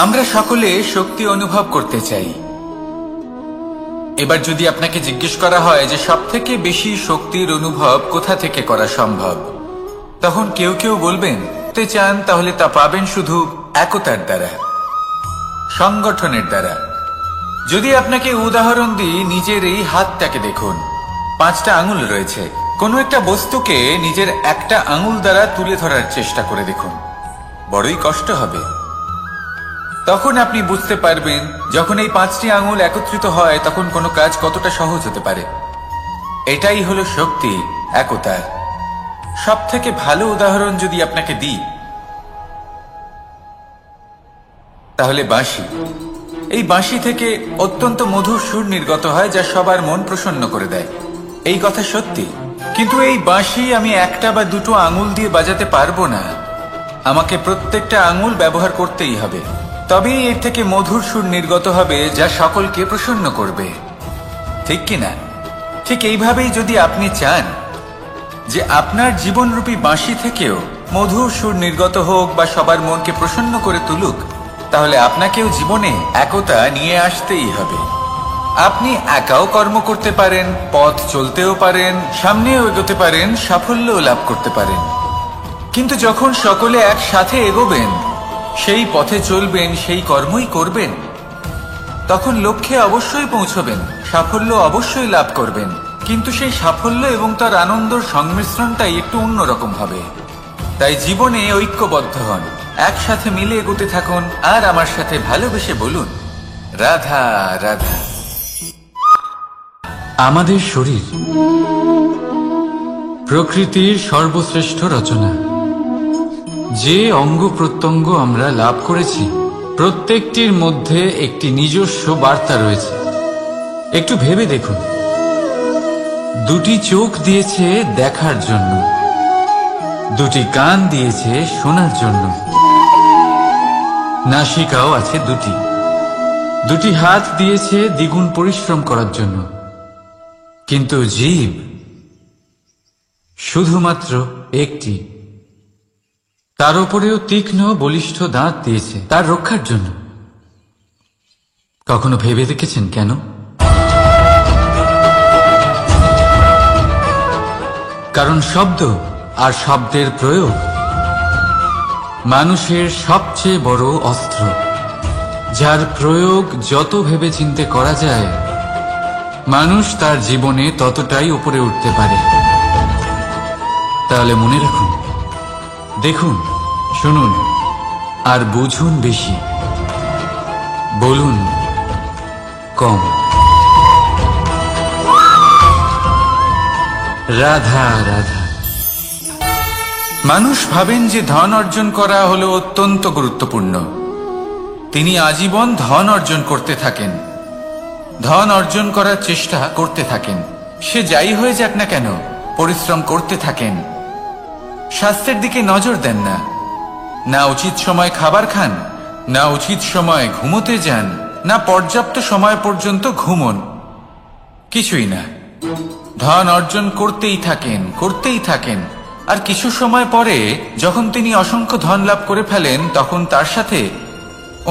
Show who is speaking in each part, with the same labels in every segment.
Speaker 1: আমরা সকলে শক্তি অনুভব করতে চাই। এবার যদি আপনাকে জিজ্ঞেস করা হয় যে সবথেকে বেশি শক্তির অনুভব কোথা থেকে করা সম্ভব, তখন কেউ কেউ বলবেন তে চান তাহলে তা পাবেন শুধু একতার দ্বারা, সংগঠনের দ্বারা। যদি আপনাকে উদাহরণ দিই, নিজের এই হাতটাকে দেখুন, 5টা আঙুল রয়েছে। কোনো একটা বস্তুকে নিজের একটা আঙুল দ্বারা তুলে ধরার চেষ্টা করে দেখুন, বড়ই কষ্ট হবে। তখন আপনি বুঝতে পারবেন যখন এই 5টি আঙুল একত্রিত হয় তখন কোনো কাজ কতটা সহজ হতে পারে। এটাই হলো শক্তি, একতার। সব থেকে ভালো উদাহরণ যদি আপনাকে দিই, তাহলে বাঁশি। এই বাঁশি থেকে অত্যন্ত মধুর সুর নির্গত হয় যা সবার মন প্রসন্ন করে দেয়। এই কথা সত্যি, কিন্তু এই বাঁশি আমি একটা বা দুটো আঙুল দিয়ে বাজাতে পারবো না। আমাকে প্রত্যেকটা আঙুল ব্যবহার করতেই হবে, তবেই এর থেকে মধুর সুর নির্গত হবে যা সকলকে প্রসন্ন করবে, ঠিক কিনা? ঠিক এইভাবেই যদি আপনি চান যে আপনার জীবনরূপী বাঁশি থেকেও মধুর সুর নির্গত হোক বা সবার মনকে প্রসন্ন করে তুলুক, তাহলে আপনাকেও জীবনে একতা নিয়ে আসতেই হবে। আপনি একাও কর্ম করতে পারেন, পথ চলতেও পারেন, সামনেও এগোতে পারেন, সাফল্যও লাভ করতে পারেন। কিন্তু যখন সকলে একসাথে এগোবেন, সেই পথে চলবেন, সেই কর্মই করবেন, তখন লক্ষ্যে অবশ্যই পৌঁছবেন, সাফল্য অবশ্যই লাভ করবেন। কিন্তু সেই সাফল্য এবং তার আনন্দর সংমিশ্রণটাই একটু অন্যরকম হবে। তাই জীবনে ঐক্যবদ্ধ হন, একসাথে মিলে এগোতে থাকুন, আর আমার সাথে ভালোবেসে বলুন, রাধা রাধা।
Speaker 2: আমাদের শরীর প্রকৃতির সর্বশ্রেষ্ঠ রচনা। যে অঙ্গ প্রত্যঙ্গ আমরা লাভ করেছি, প্রত্যেকটির মধ্যে একটি নিজস্ব বার্তা রয়েছে। একটু ভেবে দেখুন, দুটি চোখ দিয়েছে দেখার জন্য, দুটি কান দিয়েছে শোনার জন্য, নাসিকাও আছে দুটি, দুটি হাত দিয়েছে দ্বিগুণ পরিশ্রম করার জন্য। কিন্তু জীব শুধুমাত্র একটি, তার উপরেও তীক্ষ্ণ বলিষ্ঠ দাঁত দিয়েছে তার রক্ষার জন্য। কখনো ভেবে দেখেছেন কেন? কারণ শব্দ আর শব্দের প্রয়োগ মানুষের সবচেয়ে বড় অস্ত্র, যার প্রয়োগ যত ভেবেচিন্তে করা যায়, মানুষ তার জীবনে ততটাই উপরে উঠতে পারে। তাহলে মনে রাখুন, দেখুন, শুনুন আর বুঝুন বেশি, বলুন কম। রাধা রাধা।
Speaker 1: মানুষ ভাবেন যে ধন অর্জন করা হলো অত্যন্ত গুরুত্বপূর্ণ। তিনি আজীবন ধন অর্জন করতে থাকেন, ধন অর্জন করার চেষ্টা করতে থাকেন। সে যাই হয়ে যাক না কেন, পরিশ্রম করতে থাকেন। স্বাস্থ্যের দিকে নজর দেন না, না উচিত সময় খাবার খান, না উচিত সময় ঘুমোতে যান, না পর্যাপ্ত সময় পর্যন্ত ঘুমন, কিছুই না। ধন অর্জন করতেই থাকেন, করতেই থাকেন। আর কিছু সময় পরে যখন তিনি অসংখ্য ধন লাভ করে ফেলেন, তখন তার সাথে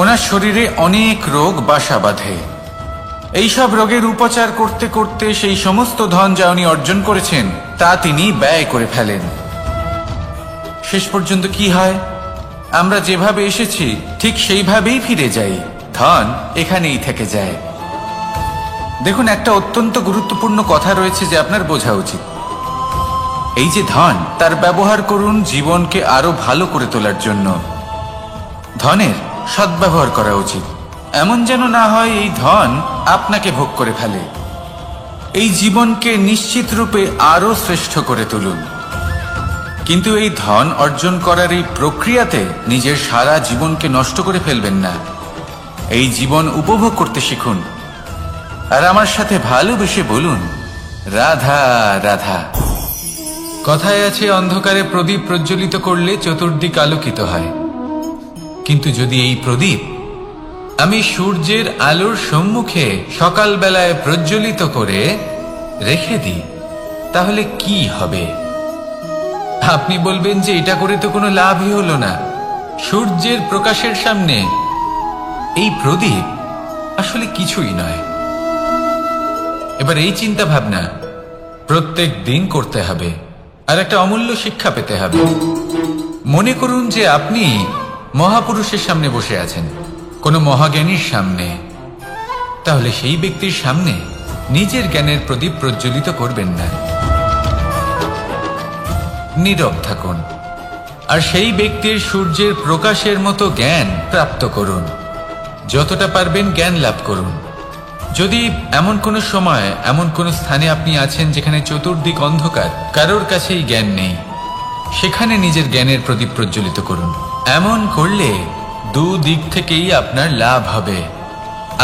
Speaker 1: ওনার শরীরে অনেক রোগ বাসা বাঁধে। এইসব রোগের উপচার করতে করতে সেই সমস্ত ধন যা উনি অর্জন করেছেন তা তিনি ব্যয় করে ফেলেন। শেষ পর্যন্ত কি হয়? আমরা যেভাবে এসেছি ঠিক সেইভাবেই ফিরে যাই, ধন এখানেই থেকে যায়। দেখুন, একটা অত্যন্ত গুরুত্বপূর্ণ কথা রয়েছে যে আপনার বোঝা উচিত। এই যে ধন, তার ব্যবহার করুন জীবনকে আরো ভালো করে তোলার জন্য। ধনের সদ্ব্যবহার করা উচিত, এমন যেন না হয় এই ধন আপনাকে ভোগ করে ফেলে। এই জীবনকে নিশ্চিত রূপে আরো শ্রেষ্ঠ করে তুলুন। কিন্তু এই ধন অর্জন করার এই প্রক্রিয়াতে নিজের সারা জীবনকে নষ্ট করে ফেলবেন না। এই জীবন উপভোগ করতে শিখুন, আর আমার সাথে ভালোবেসে বলুন, রাধা রাধা। কথায় আছে, অন্ধকারে প্রদীপ প্রজ্বলিত করলে চতুর্দিক আলোকিত হয়। কিন্তু যদি এই প্রদীপ আমি সূর্যের আলোর সম্মুখে সকালবেলায় প্রজ্বলিত করে রেখে দিই, তাহলে কি হবে? আপনি বলবেন যে এটা করে তো কোনো লাভই হলো না। সূর্যের প্রকাশের সামনে এই প্রদীপ আসলে কিছুই নয়। এবার এই চিন্তা ভাবনা প্রত্যেক দিন করতে হবে, আর একটা অমূল্য শিক্ষা পেতে হবে। মনে করুন যে আপনি মহাপুরুষের সামনে বসে আছেন, কোনো মহাজ্ঞানীর সামনে। তাহলে সেই ব্যক্তির সামনে নিজের জ্ঞানের প্রদীপ প্রজ্বলিত করবেন না, নীরব থাকুন, আর সেই ব্যক্তির সূর্যের প্রকাশের মতো জ্ঞান প্রাপ্ত করুন। যতটা পারবেন জ্ঞান লাভ করুন। যদি এমন কোনো সময়, এমন কোনো স্থানে আপনি আছেন যেখানে চতুর্দিক অন্ধকার, কারোর কাছেই জ্ঞান নেই, সেখানে নিজের জ্ঞানের প্রদীপ প্রজ্বলিত করুন। এমন করলে দুদিক থেকেই আপনার লাভ হবে।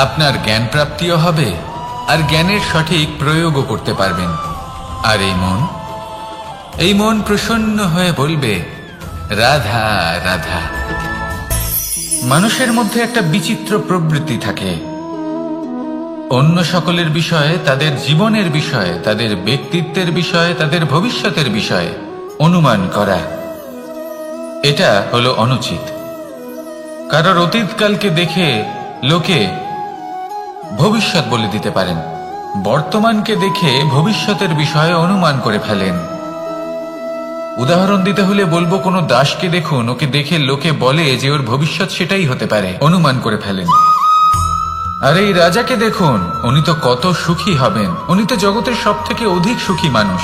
Speaker 1: আপনার জ্ঞান প্রাপ্তিও হবে, আর জ্ঞানের সঠিক প্রয়োগও করতে পারবেন। আর এই মন প্রসন্ন হয়ে বলবে, রাধা রাধা। মানুষের মধ্যে একটা বিচিত্র প্রবৃত্তি থাকে, অন্য সকলের বিষয়ে, তাদের জীবনের বিষয়ে, তাদের ব্যক্তিত্বের বিষয়ে, তাদের ভবিষ্যতের বিষয়ে অনুমান করা। এটা হলো অনুচিত। কারোর অতীতকালকে দেখে লোকে ভবিষ্যৎ বলে দিতে পারেন, বর্তমানকে দেখে ভবিষ্যতের বিষয়ে অনুমান করে ফেলেন। উদাহরণ দিতে হলে বলবো, কোনো দাসকে দেখুন, ওকে দেখে লোকে বলে যে ওর ভবিষ্যৎ সেটাই হতে পারে, অনুমান করে ফেলেন। আর এই রাজাকে দেখুন, উনি তো কত সুখী হবেন, উনি তো জগতের সব থেকে অধিক সুখী মানুষ,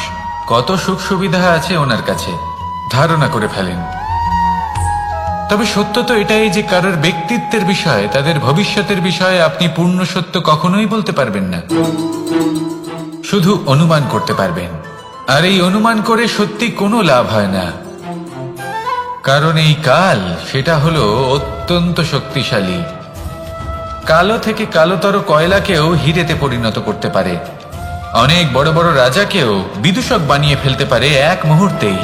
Speaker 1: কত সুখ সুবিধা আছে ওনার কাছে, ধারণা করে ফেলেন। তবে সত্য তো এটাই যে কারোর ব্যক্তিত্বের বিষয়ে, তাদের ভবিষ্যতের বিষয়ে আপনি পূর্ণ সত্য কখনোই বলতে পারবেন না, শুধু অনুমান করতে পারবেন। আর এই অনুমান করে সত্যি কোনো লাভ হয় না, কারণ এই কাল সেটা হলো অত্যন্ত শক্তিশালী। কালো থেকে কালোতর কয়লাকেও হিরেতে পরিণত করতে পারে, অনেক বড় বড় রাজাকেও বিদূষক বানিয়ে ফেলতে পারে এক মুহূর্তেই।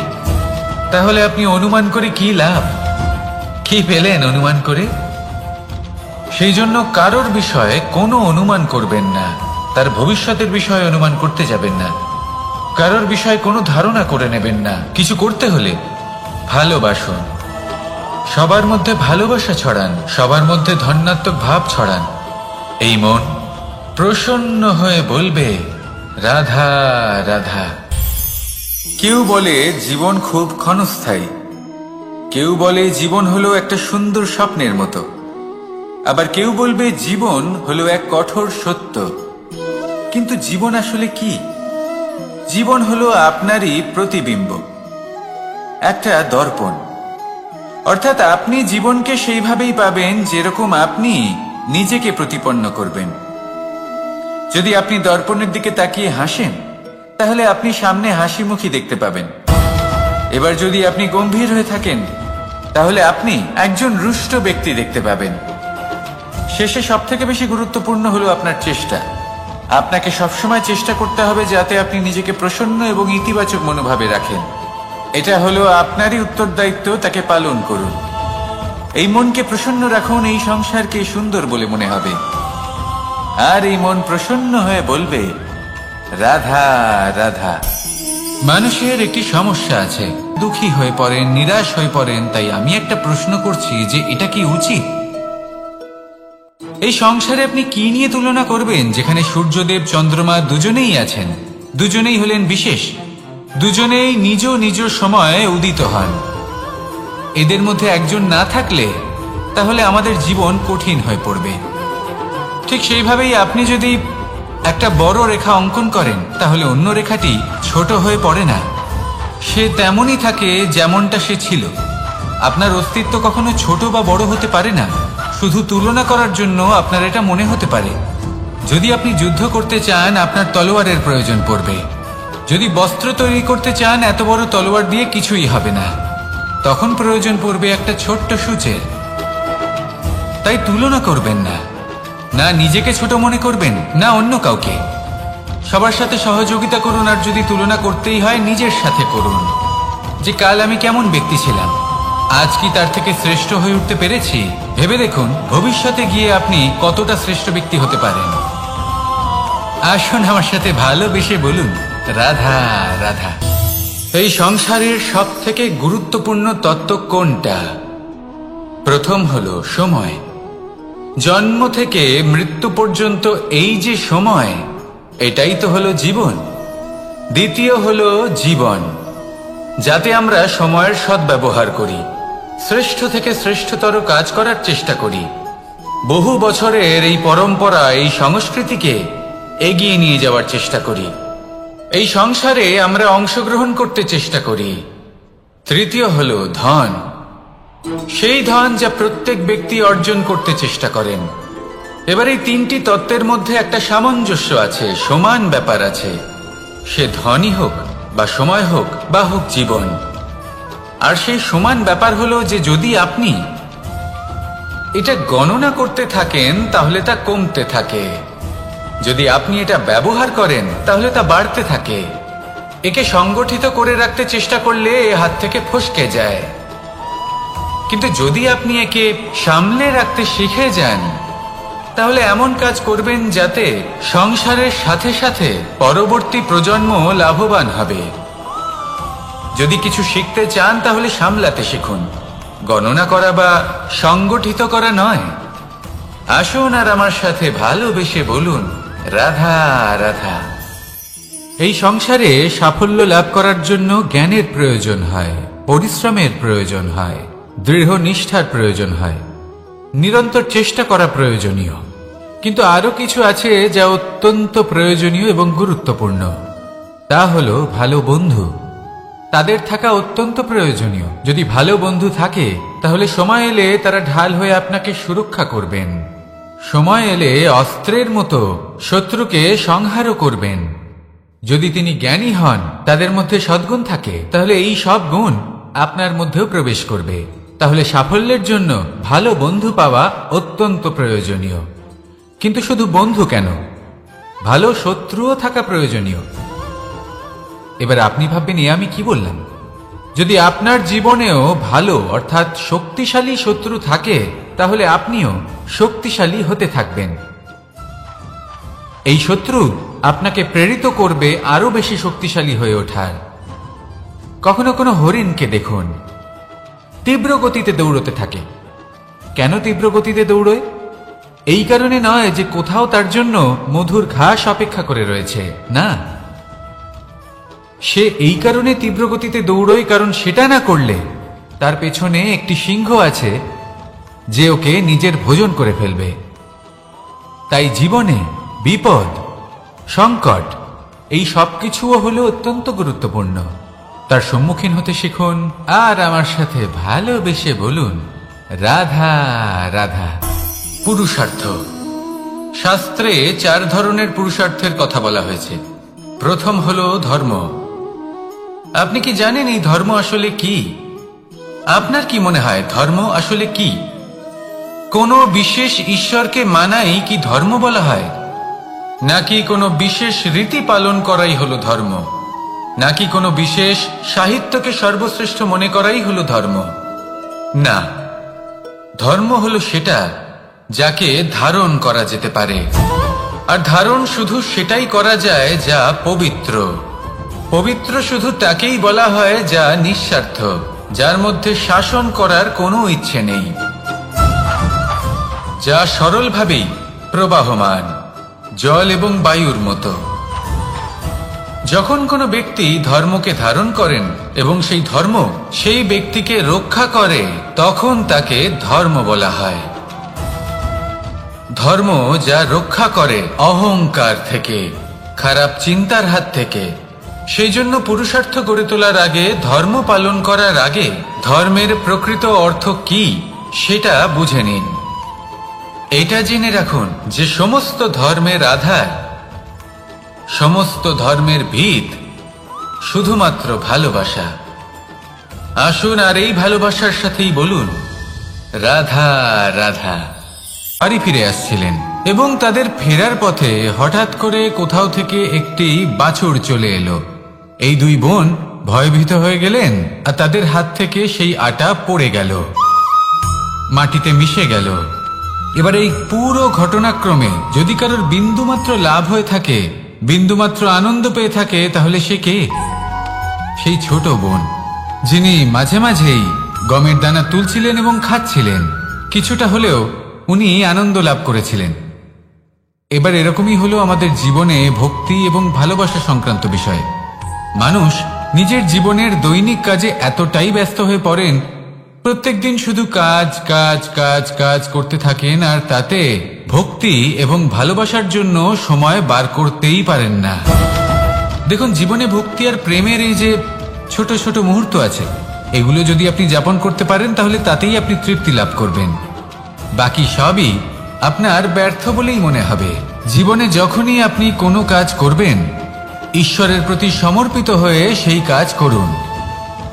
Speaker 1: তাহলে আপনি অনুমান করে কি লাভ? কি পেলেন অনুমান করে? সেই জন্য কারোর বিষয়ে কোনো অনুমান করবেন না, তার ভবিষ্যতের বিষয়ে অনুমান করতে যাবেন না, কারোর বিষয়ে কোনো ধারণা করে নেবেন না। কিছু করতে হলে ভালোবাসুন, সবার মধ্যে ভালোবাসা ছড়ান, সবার মধ্যে ধন্যাত্মক ভাব ছড়ান। এই মন প্রসন্ন হয়ে বলবে, রাধা রাধা। কেউ বলে জীবন খুব ক্ষণস্থায়ী, কেউ বলে জীবন হলো একটা সুন্দর স্বপ্নের মতো, আবার কেউ বলবে জীবন হলো এক কঠোর সত্য। কিন্তু জীবন আসলে কি? জীবন হলো আপনারই প্রতিবিম্ব, একটা দর্পণ। অর্থাৎ আপনি জীবনকে সেইভাবেই পাবেন যেরকম আপনি নিজেকে প্রতিপন্ন করবেন। যদি আপনি দর্পণের দিকে তাকিয়ে হাসেন, তাহলে আপনি সামনে হাসি মুখী দেখতে পাবেন। এবার যদি আপনি গম্ভীর হয়ে থাকেন, তাহলে আপনি একজন রুষ্ট ব্যক্তি দেখতে পাবেন। শেষে সবথেকে বেশি গুরুত্বপূর্ণ হলো আপনার চেষ্টা। আপনাকে সবসময় চেষ্টা করতে হবে যাতে আপনি নিজেকে প্রসন্ন এবং ইতিবাচক মনোভাবে রাখেন। এটা হলো আপনারই উত্তরদায়িত্ব, তাকে পালন করুন। এই মনকে প্রসন্ন রাখুন, এই সংসারকে সুন্দর বলে মনে হবে। আর এই মন প্রসন্ন হয়ে বলবে, রাধা রাধা। মানুষের একটি সমস্যা আছে, দুঃখী হয়ে পড়েন, নিরাশ হয়ে পড়েন। তাই আমি একটা প্রশ্ন করছি যে এটা কি উচিত? এই সংসারে আপনি কি নিয়ে তুলনা করবেন, যেখানে সূর্যদেব চন্দ্রমা দুজনেই আছেন, দুজনেই হলেন বিশেষ, দুজনেই নিজ নিজ সময়ে উদিত হন। এদের মধ্যে একজন না থাকলে তাহলে আমাদের জীবন কঠিন হয়ে পড়বে। ঠিক সেইভাবেই আপনি যদি একটা বড় রেখা অঙ্কন করেন, তাহলে অন্য রেখাটি ছোট হয়ে পড়ে না, সে তেমনই থাকে যেমনটা সে ছিল। আপনার অস্তিত্ব কখনো ছোট বা বড় হতে পারে না, শুধু তুলনা করার জন্য আপনার এটা মনে হতে পারে। যদি আপনি যুদ্ধ করতে চান, আপনার তলোয়ারের প্রয়োজন পড়বে। যদি বস্ত্র তৈরি করতে চান, এত বড় তলোয়ার দিয়ে কিছুই হবে না, তখন প্রয়োজন পড়বে একটা ছোট্ট সূচের। তাই তুলনা করবেন না, না নিজেকে ছোট মনে করবেন, না অন্য কাউকে। সবার সাথে সহযোগিতা করুন, আর যদি তুলনা করতেই হয় নিজের সাথে করুন, যে কাল আমি কেমন ব্যক্তি ছিলাম, আজ কি তার থেকে শ্রেষ্ঠ হয়ে উঠতে পেরেছি? ভেবে দেখুন ভবিষ্যতে গিয়ে আপনি কতটা শ্রেষ্ঠ ব্যক্তি হতে পারেন। আসুন আমার সাথে ভালোবেসে বলুন, রাধা রাধা। এই সংসারের সব থেকে গুরুত্বপূর্ণ তত্ত্ব কোনটা? প্রথম হলো সময়। জন্ম থেকে মৃত্যু পর্যন্ত এই যে সময়, এটাই তো হলো জীবন। দ্বিতীয় হলো জীবন, যাতে আমরা সময়ের সদ্ব্যবহার করি, শ্রেষ্ঠ থেকে শ্রেষ্ঠতর কাজ করার চেষ্টা করি। বহু বছরের এই পরম্পরা, এই সংস্কৃতিকে এগিয়ে নিয়ে যাওয়ার চেষ্টা করি। এই সংসারে আমরা অংশগ্রহণ করতে চেষ্টা করি। তৃতীয় হলো ধন, সেই ধন যা প্রত্যেক ব্যক্তি অর্জন করতে চেষ্টা করেন। এবার এই তিনটি তত্ত্বের মধ্যে একটা সামঞ্জস্য আছে, সমান ব্যাপার আছে। সে ধনই হোক বা সময় হোক বা হোক জীবন। আর সেই সমান ব্যাপার হলো যে যদি আপনি এটা গণনা করতে থাকেন তাহলে তা কমতে থাকে, যদি আপনি এটা ব্যবহার করেন তাহলে তা বাড়তে থাকে। একে সংগঠিত করে রাখতে চেষ্টা করলে এ হাত থেকে ফসকে যায়, কিন্তু যদি আপনি একে সামলে রাখতে শিখে যান তাহলে এমন কাজ করবেন যাতে সংসারের সাথে সাথে পরবর্তী প্রজন্ম লাভবান হবে। যদি কিছু শিখতে চান তাহলে সামলাতে শিখুন, গণনা করা বা সংগঠিত করা নয়। আসুন আর আমার সাথে ভালোবেসে বলুন, রাধা রাধা। এই সংসারে সাফল্য লাভ করার জন্য জ্ঞানের প্রয়োজন হয়, পরিশ্রমের প্রয়োজন হয়, দৃঢ় নিষ্ঠার প্রয়োজন হয়, নিরন্তর চেষ্টা করা প্রয়োজনীয়। কিন্তু আরো কিছু আছে যা অত্যন্ত প্রয়োজনীয় এবং গুরুত্বপূর্ণ। তা হলো ভালো বন্ধু। তাদের থাকা অত্যন্ত প্রয়োজনীয়। যদি ভালো বন্ধু থাকে তাহলে সময় এলে তারা ঢাল হয়ে আপনাকে সুরক্ষা করবেন। সময় এলে অস্ত্রের মতো শত্রুকে সংহারও করবেন। যদি তিনি জ্ঞানী হন, তাদের মধ্যে সদ্গুণ থাকে, তাহলে এই সব গুণ আপনার মধ্যেও প্রবেশ করবে। তাহলে সাফল্যের জন্য ভালো বন্ধু পাওয়া অত্যন্ত প্রয়োজনীয়। কিন্তু শুধু বন্ধু কেন, ভালো শত্রুও থাকা প্রয়োজনীয়। এবার আপনি ভাববেন, আমি কি বললাম? যদি আপনার জীবনেও ভালো অর্থাৎ শক্তিশালী শত্রু থাকে তাহলে আপনিও শক্তিশালী হতে থাকবেন। এই শত্রু আপনাকে প্রেরিত করবে আরো বেশি শক্তিশালী হয়ে ওঠার। কখনো কোনো হরিণকে দেখুন, তীব্র গতিতে দৌড়তে থাকে। কেন তীব্র গতিতে দৌড়য়? এই কারণে নয় যে কোথাও তার জন্য মধুর ঘাস অপেক্ষা করে রয়েছে, না। সে এই কারণে তীব্র গতিতে দৌড়য় কারণ সেটা না করলে তার পেছনে একটি সিংহ আছে যে ওকে নিজের ভোজন করে ফেলবে। তাই জীবনে বিপদ, সংকট, এই সবকিছুও হলো অত্যন্ত গুরুত্বপূর্ণ। তার সম্মুখীন হতে শিখুন আর আমার সাথে ভালোবেসে বলুন, রাধা রাধা। পুরুষার্থ। শাস্ত্রে 4 ধরনের পুরুষার্থের কথা বলা হয়েছে। প্রথম হলো ধর্ম। আপনি কি জানেন এই ধর্ম আসলে কি? আপনার কি মনে হয় ধর্ম আসলে কি? কোনো বিশেষ ঈশ্বরকে মানাই কি ধর্ম বলা হয়? নাকি কোনো বিশেষ রীতি পালন করাই হলো ধর্ম? নাকি কোনো বিশেষ সাহিত্যকে সর্বশ্রেষ্ঠ মনে করাই হলো ধর্ম? না, ধর্ম হলো সেটা যাকে ধারণ করা যেতে পারে। আর ধারণ শুধু সেটাই করা যায় যা পবিত্র। পবিত্র শুধু তাকেই বলা হয় যা নিঃস্বার্থ, যার মধ্যে শাসন করার কোনো ইচ্ছে নেই, যা সরলভাবেই প্রবাহমান, জল এবং বায়ুর মতো। যখন কোনো ব্যক্তি ধর্মকে ধারণ করেন এবং সেই ধর্ম সেই ব্যক্তিকে রক্ষা করে, তখন তাকে ধর্ম বলা হয়। ধর্ম যা রক্ষা করে অহংকার থেকে, খারাপ চিন্তার হাত থেকে। সেই জন্য পুরুষার্থ গড়ে তোলার আগে, ধর্ম পালন করার আগে ধর্মের প্রকৃত অর্থ কি সেটা বুঝে নিন। এটা জেনে রাখুন যে সমস্ত ধর্মের আধার, সমস্ত ধর্মের ভিত শুধুমাত্র ভালোবাসা। আসুন আর এই ভালোবাসার সাথেই বলুন, রাধা রাধা। বাড়ি ফিরে আসছিলেন এবং তাদের ফেরার পথে হঠাৎ করে কোথাও থেকে একটি বাছুর চলে এলো। এই 2 বোন ভয়ভীত হয়ে গেলেন আর তাদের হাত থেকে সেই আটা পড়ে গেল, মাটিতে মিশে গেল। এবার এই পুরো ঘটনাক্রমে যদি কারোর বিন্দুমাত্র লাভ হয়ে থাকে, বিন্দুমাত্র আনন্দ পেয়ে থাকে, তাহলে সে কে? সেই ছোট বোন, যিনি মাঝে মাঝেই গমের দানা তুলছিলেন এবং খাচ্ছিলেন। কিছুটা হলেও উনি আনন্দ লাভ করেছিলেন। এবার এরকমই হলো আমাদের জীবনে ভক্তি এবং ভালোবাসা সংক্রান্ত বিষয়। মানুষ নিজের জীবনের দৈনিক কাজে এতটাই ব্যস্ত হয়ে পড়েন, প্রত্যেকদিন শুধু কাজ কাজ কাজ কাজ করতে থাকেন, আর তাতে ভক্তি এবং ভালোবাসার জন্য সময় বার করতেই পারেন না। দেখুন, জীবনে ভক্তি আর প্রেমের এই যে ছোট ছোট মুহূর্ত আছে, এগুলো যদি আপনি যাপন করতে পারেন তাহলে তাতেই আপনি তৃপ্তি লাভ করবেন। বাকি সবই আপনার ব্যর্থ বলেই মনে হবে। জীবনে যখনই আপনি কোনো কাজ করবেন, ঈশ্বরের প্রতি সমর্পিত হয়ে সেই কাজ করুন।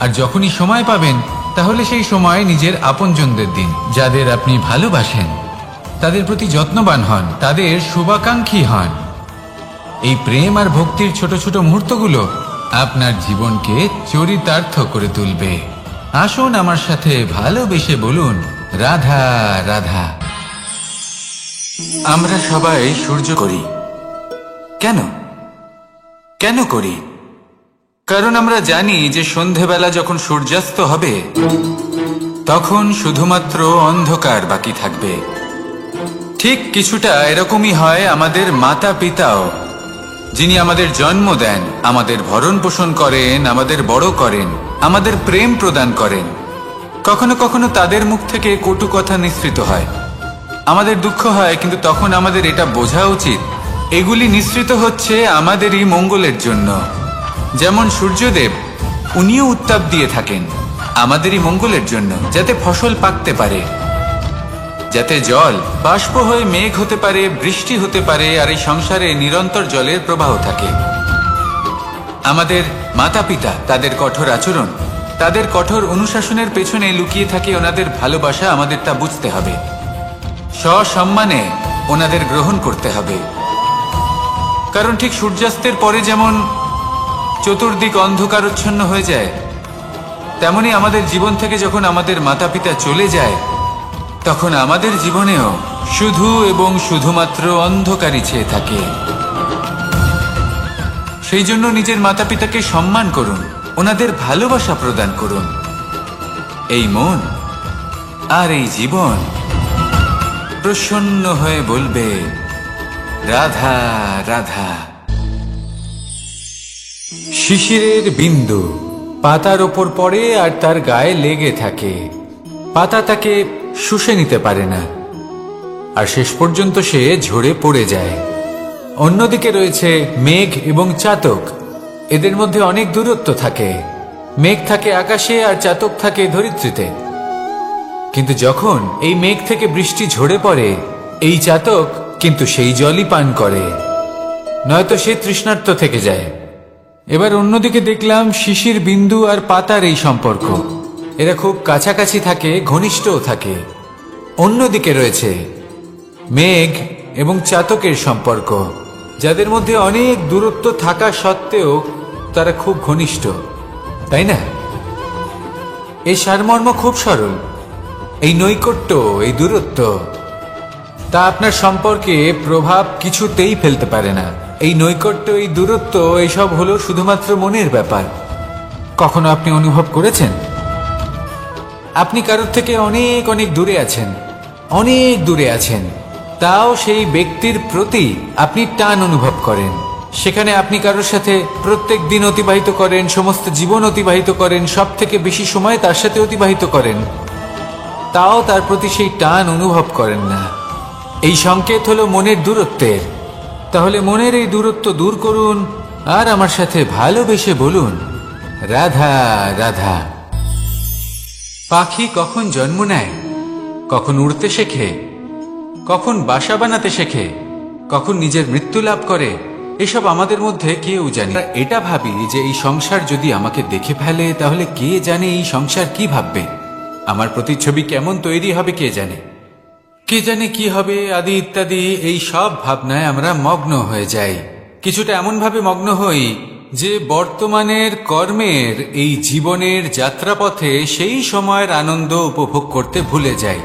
Speaker 1: আর যখনই সময় পাবেন, তাহলে সেই সময় নিজের আপনজনদের দিন। যাদের আপনি ভালোবাসেন তাদের প্রতি যত্নবান হন, তাদের শুভাকাঙ্ক্ষী হন। এই প্রেম আর ভক্তির ছোট ছোট মুহূর্তগুলো আপনার জীবনকে চরিতার্থ করে তুলবে। আসুন আমার সাথে ভালোবেসে বলুন, রাধা রাধা। আমরা সবাই সূর্য করি। কেন কেন করি? কারণ আমরা জানি যে সন্ধেবেলা যখন সূর্যাস্ত হবে, তখন শুধুমাত্র অন্ধকার বাকি থাকবে। ঠিক কিছুটা এরকমই হয় আমাদের মাতা পিতাও, যিনি আমাদের জন্ম দেন, আমাদের ভরণ পোষণ করেন, আমাদের বড় করেন, আমাদের প্রেম প্রদান করেন। কখনো কখনো তাদের মুখ থেকে কটু কথা নিঃসৃত হয়, আমাদের দুঃখ হয়, কিন্তু তখন আমাদের এটা বোঝা উচিত এগুলি নিঃসৃত হচ্ছে আমাদেরই মঙ্গলের জন্য। যেমন সূর্যদেব, উনিও উত্তাপ দিয়ে থাকেন আমাদেরই মঙ্গলের জন্য, যাতে ফসল পাকতে পারে, যাতে জল বাষ্প হয়ে মেঘ হতে পারে, বৃষ্টি হতে পারে, আর এই সংসারে নিরন্তর জলের প্রবাহ থাকে। আমাদের মাতা পিতা, তাদের কঠোর আচরণ, তাদের কঠোর অনুশাসনের পেছনে লুকিয়ে থাকে ওনাদের ভালোবাসা। আমাদের তা বুঝতে হবে, সসম্মানে ওনাদের গ্রহণ করতে হবে। কারণ ঠিক সূর্যাস্তের পরে যেমন চতুর্দিক অন্ধকারচ্ছন্ন হয়ে যায়, তেমনি আমাদের জীবন থেকে যখন আমাদের মাতা পিতা চলে যায়, তখন আমাদের জীবনেও শুধু এবং শুধুমাত্র অন্ধকারই ছেয়ে থাকে। সেই জন্য নিজের মাতা পিতাকে সম্মান করুন, ওনাদের ভালোবাসা প্রদান করুন। এই মন আর এই জীবন প্রসন্ন হয়ে বলবে, রাধা রাধা। শিশিরের বিন্দু পাতার ওপর পড়ে আর তার গায়ে লেগে থাকে। পাতা তাকে শুষে নিতে পারে না, আর শেষ পর্যন্ত সে ঝরে পড়ে যায়। অন্যদিকে রয়েছে মেঘ এবং চাতক। এদের মধ্যে অনেক দূরত্ব থাকে। মেঘ থাকে আকাশে আর চাতক থাকে ধরিত্রীতে। কিন্তু যখন এই মেঘ থেকে বৃষ্টি ঝরে পড়ে, এই চাতক কিন্তু সেই জলই পান করে, নয়তো সে তৃষ্ণার্ত থেকে যায়। এবার অন্যদিকে দেখলাম শিশির বিন্দু আর পাতার এই সম্পর্ক। এরা খুব কাছাকাছি থাকে, ঘনিষ্ঠও থাকে। অন্যদিকে রয়েছে মেঘ এবং চাতকের সম্পর্ক, যাদের মধ্যে অনেক দূরত্ব থাকা সত্ত্বেও তারা খুব ঘনিষ্ঠ, তাই না? এই সারমর্ম খুব সরল। এই নৈকট্য, এই দূরত্ব, তা আপনার সম্পর্কে প্রভাব কিছুতেই ফেলতে পারে না। এই নৈকট্য, এই দূরত্ব, এইসব হলো শুধুমাত্র মনের ব্যাপার। কখনো আপনি অনুভব করেছেন আপনি কারোর থেকে অনেক অনেক দূরে আছেন, অনেক দূরে আছেন, তাও সেই ব্যক্তির প্রতি আপনি টান অনুভব করেন। সেখানে আপনি কারোর সাথে প্রত্যেক দিন অতিবাহিত করেন, সমস্ত জীবন অতিবাহিত করেন, সব থেকে বেশি সময় তার সাথে অতিবাহিত করেন, তাও তার প্রতি সেই টান অনুভব করেন না। এই সংকেত হলো মনের দূরত্বের। তাহলে মনের এই দূরত্ব দূর করুন আর আমার সাথে ভালোবেসে বলুন, রাধা রাধা। পাখি কখন জন্ম নেয়, কখন উড়তে শেখে, কখন বাসা বানাতে শেখে, কখন নিজের মৃত্যু লাভ করে, এসব আমাদের মধ্যে কেউ জানে না। এটা ভাবি যে এই সংসার যদি আমাকে দেখে ফেলে, তাহলে কে জানে এই সংসার কি ভাববে, আমার প্রতিচ্ছবি কেমন তৈরি হবে কে জানে, কে জানে কি হবে আদি ইত্যাদি। এই সব ভাবনায় আমরা মগ্ন হয়ে যাই। কিছুটা এমন ভাবে মগ্ন হই যে বর্তমানের কর্মের এই জীবনের যাত্রাপথে সেই সময়ের আনন্দ উপভোগ করতে ভুলে যাই।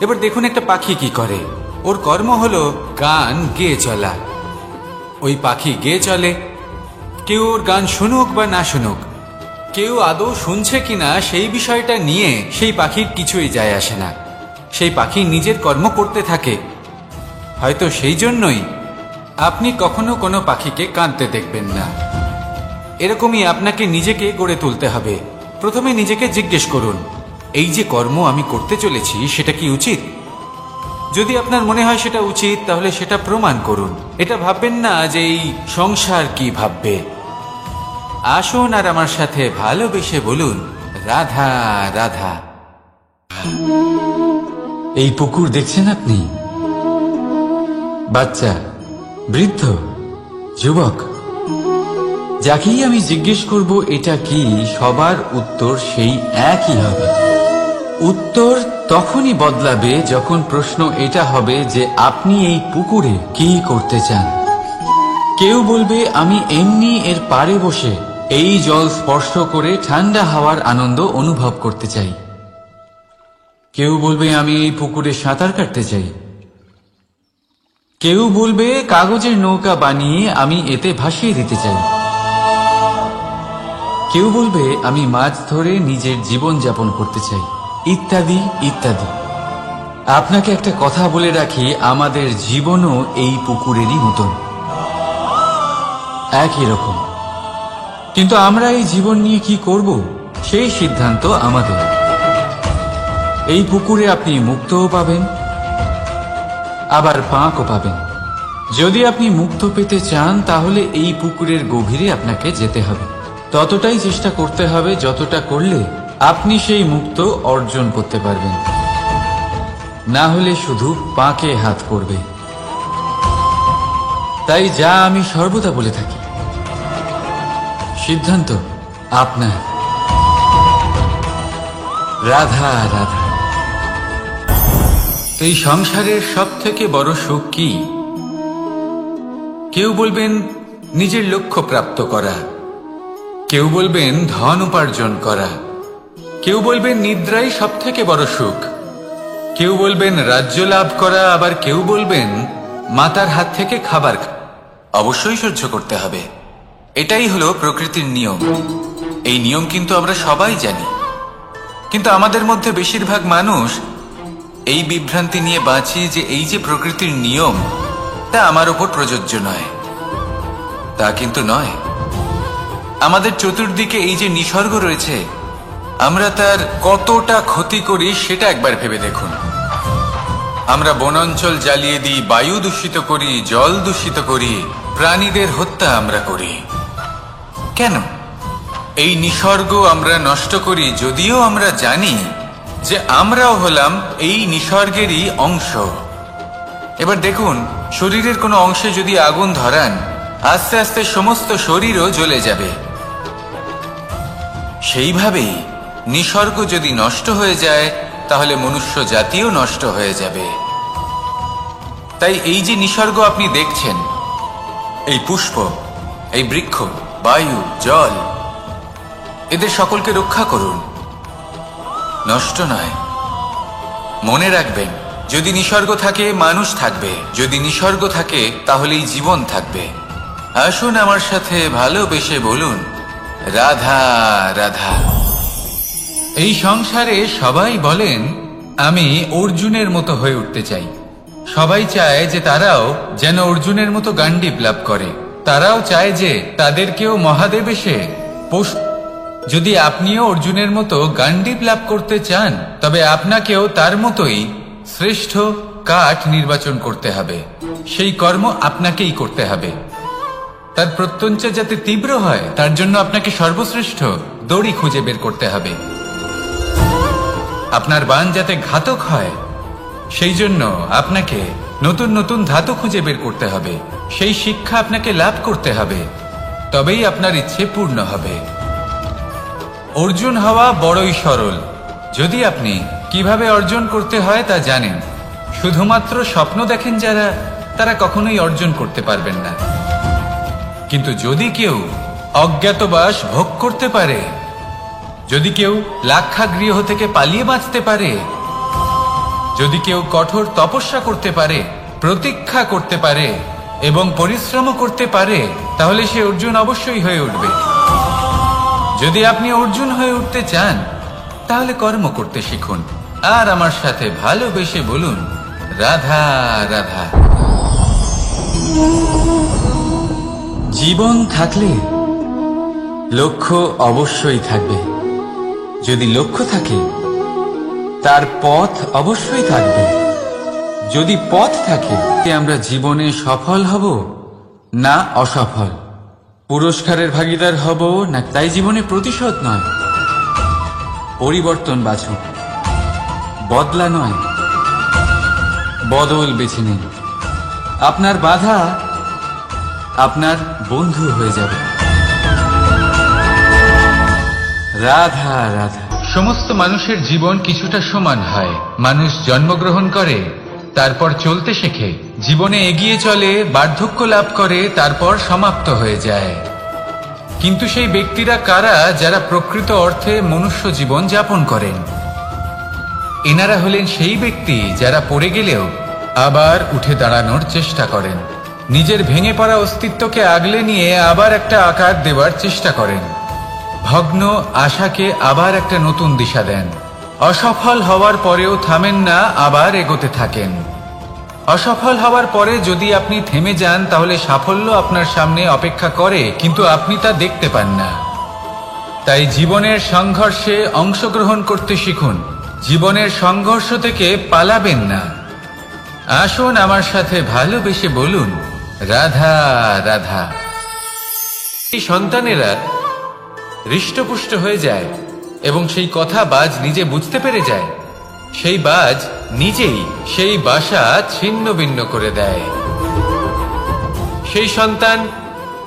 Speaker 1: এবার দেখুন একটা পাখি কি করে। ওর কর্ম হলো গান গেয়ে চলা। ওই পাখি গেয়ে চলে, কেউ ওর গান শুনুক বা না শুনুক, কেউ আদৌ শুনছে কিনা সেই বিষয়টা নিয়ে সেই পাখির কিছুই যায় আসে না। সেই পাখি নিজের কর্ম করতে থাকে। হয়তো সেই জন্যই আপনি কখনো কোনো পাখিকে কাঁদতে দেখবেন না। এরকমই আপনাকে নিজেকে গড়ে তুলতে হবে। প্রথমে নিজেকে জিজ্ঞেস করুন, এই যে কর্ম আমি করতে চলেছি সেটা কি উচিত? যদি আপনার মনে হয় সেটা উচিত, তাহলে সেটা প্রমাণ করুন। এটা ভাববেন না যে এই সংসার কি ভাববে। আসুন আর আমার সাথে ভালোবেসে বলুন, রাধা রাধা।
Speaker 2: এই পুকুর দেখছেন আপনি? বাচ্চা, বৃদ্ধ, যুবক, যাকেই আমি জিজ্ঞেস করব এটা কি, সবার উত্তর সেই একই হবে। উত্তর তখনই বদলাবে যখন প্রশ্ন এটা হবে যে আপনি এই পুকুরে কি করতে চান। কেউ বলবে আমি এমনি এর পাড়ে বসে এই জল স্পর্শ করে ঠান্ডা হাওয়ার আনন্দ অনুভব করতে চাই। কেউ বলবে আমি এই পুকুরে সাঁতার কাটতে চাই। কেউ বলবে কাগজের নৌকা বানিয়ে আমি এতে ভাসিয়ে দিতে চাই। কেউ বলবে আমি মাছ ধরে নিজের জীবন যাপন করতে চাই, ইত্যাদি ইত্যাদি। আপনাকে একটা কথা বলে রাখি, আমাদের জীবনও এই পুকুরেরই মতন, একই রকম। কিন্তু আমরা এই জীবন নিয়ে কি করব সেই সিদ্ধান্ত আমাদের। এই পুকুরে আপনি মুক্তও পাবেন, আবার পাঁকও পাবেন। যদি আপনি মুক্ত পেতে চান তাহলে এই পুকুরের গভীরে আপনাকে যেতে হবে। ততটাই চেষ্টা করতে হবে যতটা করলে আপনি সেই মুক্ত অর্জন করতে পারবেন। না হলে শুধু পাঁকে হাত পড়বে। তাই যা আমি সর্বদা বলে থাকি, সিদ্ধান্ত আপনার। রাধা রাধা।
Speaker 1: এই সংসারের সব থেকে বড় সুখ কি? কেউ বলবেন নিজের লক্ষ্য প্রাপ্ত করা, কেউ বলবেন ধন উপার্জন করা, কেউ বলবেন নিদ্রাই সব থেকে বড় সুখ, কেউ বলবেন রাজ্য লাভ করা, আবার কেউ বলবেন মাতার হাত থেকে খাবার। অবশ্যই সহ্য করতে হবে, এটাই হলো প্রকৃতির নিয়ম। এই নিয়ম কিন্তু আমরা সবাই জানি, কিন্তু আমাদের মধ্যে বেশিরভাগ মানুষ এই বিভ্রান্তি নিয়ে বাঁচি যে এই যে প্রকৃতির নিয়ম তা আমার উপর প্রযোজ্য নয়। তা কিন্তু নয়। আমাদের চতুর্দিকে এই যে নিসর্গ রয়েছে, আমরা তার কতটা ক্ষতি করি সেটা একবার ভেবে দেখুন। আমরা বনাঞ্চল জ্বালিয়ে দিই, বায়ু দূষিত করি, জল দূষিত করি, প্রাণীদের হত্যা আমরা করি। কেন? এই নিসর্গ আমরা নষ্ট করি, যদিও আমরা জানি যে আমরাও হলাম এই নিসর্গেরই অংশ। এবার দেখুন, শরীরের কোনো অংশে যদি আগুন ধরান, আস্তে আস্তে সমস্ত শরীরও জ্বলে যাবে। সেইভাবেই নিসর্গ যদি নষ্ট হয়ে যায়, তাহলে মনুষ্য জাতিও নষ্ট হয়ে যাবে। তাই এই যে নিসর্গ আপনি দেখছেন, এই পুষ্প, এই বৃক্ষ, বায়ু, জল, এদের সকলকে রক্ষা করুন, নষ্ট নয়। মনে রাখবেন, যদি নিসর্গ থাকে মানুষ থাকবে, যদি নিসর্গ থাকে তাহলেই জীবন থাকবে। আসুন আমার সাথে ভালোবেসে বলুন, রাধা রাধা। এই সংসারে সবাই বলেন আমি অর্জুনের মতো হয়ে উঠতে চাই। সবাই চায় যে তারাও যেন অর্জুনের মতো গান্ডীব লাভ করে। তারাও চায় যে তাদেরকেও মহাদেব এসে যদি আপনিও অর্জুনের মতো গান্ডীব লাভ করতে চান, তবে আপনাকেও তার মতোই শ্রেষ্ঠ কাঠ নির্বাচন করতে হবে। সেই কর্ম আপনাকেই করতে হবে। তার প্রত্যঞ্চা যাতে তীব্র হয়, তার জন্য আপনাকে সর্বশ্রেষ্ঠ দড়ি খুঁজে বের করতে হবে। আপনার বাণ যাতে ঘাতক হয়, সেই জন্য আপনাকে নতুন নতুন ধাতু খুঁজে বের করতে হবে। সেই শিক্ষা আপনাকে লাভ করতে হবে, তবেই আপনার ইচ্ছে পূর্ণ হবে। অর্জুন হওয়া বড়ই সরল, যদি আপনি কিভাবে অর্জন করতে হয় তা জানেন। শুধুমাত্র স্বপ্ন দেখেন যারা, তারা কখনোই অর্জন করতে পারবেন না। কিন্তু যদি কেউ অজ্ঞাতবাস ভোগ করতে পারে, যদি কেউ লাক্ষাগৃহ থেকে পালিয়ে বাঁচতে পারে, যদি কেউ কঠোর তপস্যা করতে পারে, প্রতীক্ষা করতে পারে এবং পরিশ্রম করতে পারে, তাহলে সে অর্জুন অবশ্যই হয়ে উঠবে। যদি আপনি অর্জুন হয়ে উঠতে চান, তাহলে কর্ম করতে শিখুন। আর আমার সাথে ভালোবেসে বলুন, রাধা রাধা।
Speaker 2: জীবন থাকলে লক্ষ্য অবশ্যই থাকবে। যদি লক্ষ্য থাকে, তার পথ অবশ্যই থাকবে। যদি পথ থাকে, আমরা জীবনে সফল হব না অসফল, পুরস্কারের ভাগীদার হব না, তাই জীবনে প্রতিশোধ নয়, পরিবর্তন বাছুন। বদলা নয়, বদল বেছে নিন। আপনার বাধা আপনার বন্ধু হয়ে যাবে। রাধা রাধা।
Speaker 1: সমস্ত মানুষের জীবন কিছুটা সমান হয়। মানুষ জন্মগ্রহণ করে, তারপর চলতে শেখে, জীবনে এগিয়ে চলে, বার্ধক্য লাভ করে, তারপর সমাপ্ত হয়ে যায়। কিন্তু সেই ব্যক্তিরা কারা যারা প্রকৃত অর্থে মনুষ্য জীবন যাপন করেন? এনারা হলেন সেই ব্যক্তি যারা পড়ে গেলেও আবার উঠে দাঁড়ানোর চেষ্টা করেন, নিজের ভেঙে পড়া অস্তিত্বকে আগলে নিয়ে আবার একটা আকার দেওয়ার চেষ্টা করেন, ভগ্ন আশাকে আবার একটা নতুন দিশা দেন। অসফল হওয়ার পরেও থামেন না, আবার এগোতে থাকেন। অসফল হওয়ার পরে যদি আপনি থেমে যান, তাহলে সাফল্য আপনার সামনে অপেক্ষা করে, কিন্তু আপনি তা দেখতে পান না। তাই জীবনের সংঘর্ষে অংশগ্রহণ করতে শিখুন। জীবনের সংঘর্ষ থেকে পালাবেন না। আসুন আমার সাথে ভালোবেসে বলুন, রাধা রাধা। এই সন্তানেরা হৃষ্টপুষ্ট হয়ে যায় এবং সেই কথা বাজ নিজে বুঝতে পেরে যায়। সেই বাজ নিজেই সেই বাসা ছিন্ন ভিন্ন করে দেয়। সেই সন্তান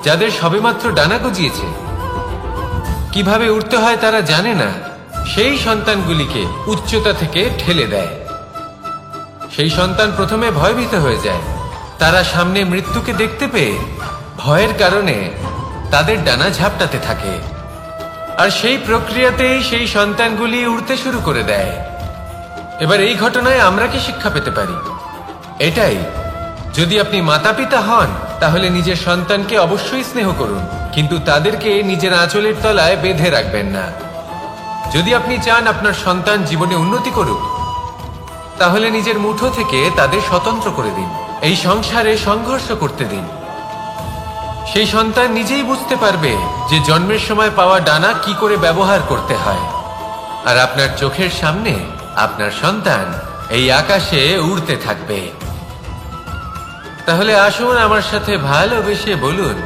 Speaker 1: যাদের সবেমাত্র ডানা গজিয়েছে, কিভাবে উঠতে হয় তারা জানে না, সেই সন্তানগুলিকে উচ্চতা থেকে ঠেলে দেয়। সেই সন্তান প্রথমে ভয়ভীত হয়ে যায়। তারা সামনে মৃত্যুকে দেখতে পেয়ে ভয়ের কারণে তাদের ডানা ঝাপটাতে থাকে, আর সেই প্রক্রিয়াতেই সেই সন্তানগুলি উড়তে শুরু করে দেয়। এবার এই ঘটনায় আমরা কি শিক্ষা পেতে পারি? এটাই, যদি আপনি মাতা পিতা হন, তাহলে নিজের সন্তানকে অবশ্যই স্নেহ করুন, কিন্তু তাদেরকে নিজের আঁচলের তলায় বেঁধে রাখবেন না। যদি আপনি চান আপনার সন্তান জীবনে উন্নতি করুক, তাহলে নিজের মুঠো থেকে তাদের স্বতন্ত্র করে দিন। এই সংসারে সংঘর্ষ করতে দিন। সেই সন্তান নিজেই বুঝতে পারবে যে জন্মের সময় পাওয়া ডানা কি করে ব্যবহার করতে হয়। আর আপনার চোখের সামনে আপনার সন্তান এই আকাশে উড়তে থাকবে। তাহলে আসুন আমার সাথে ভালোবেসে বলুন,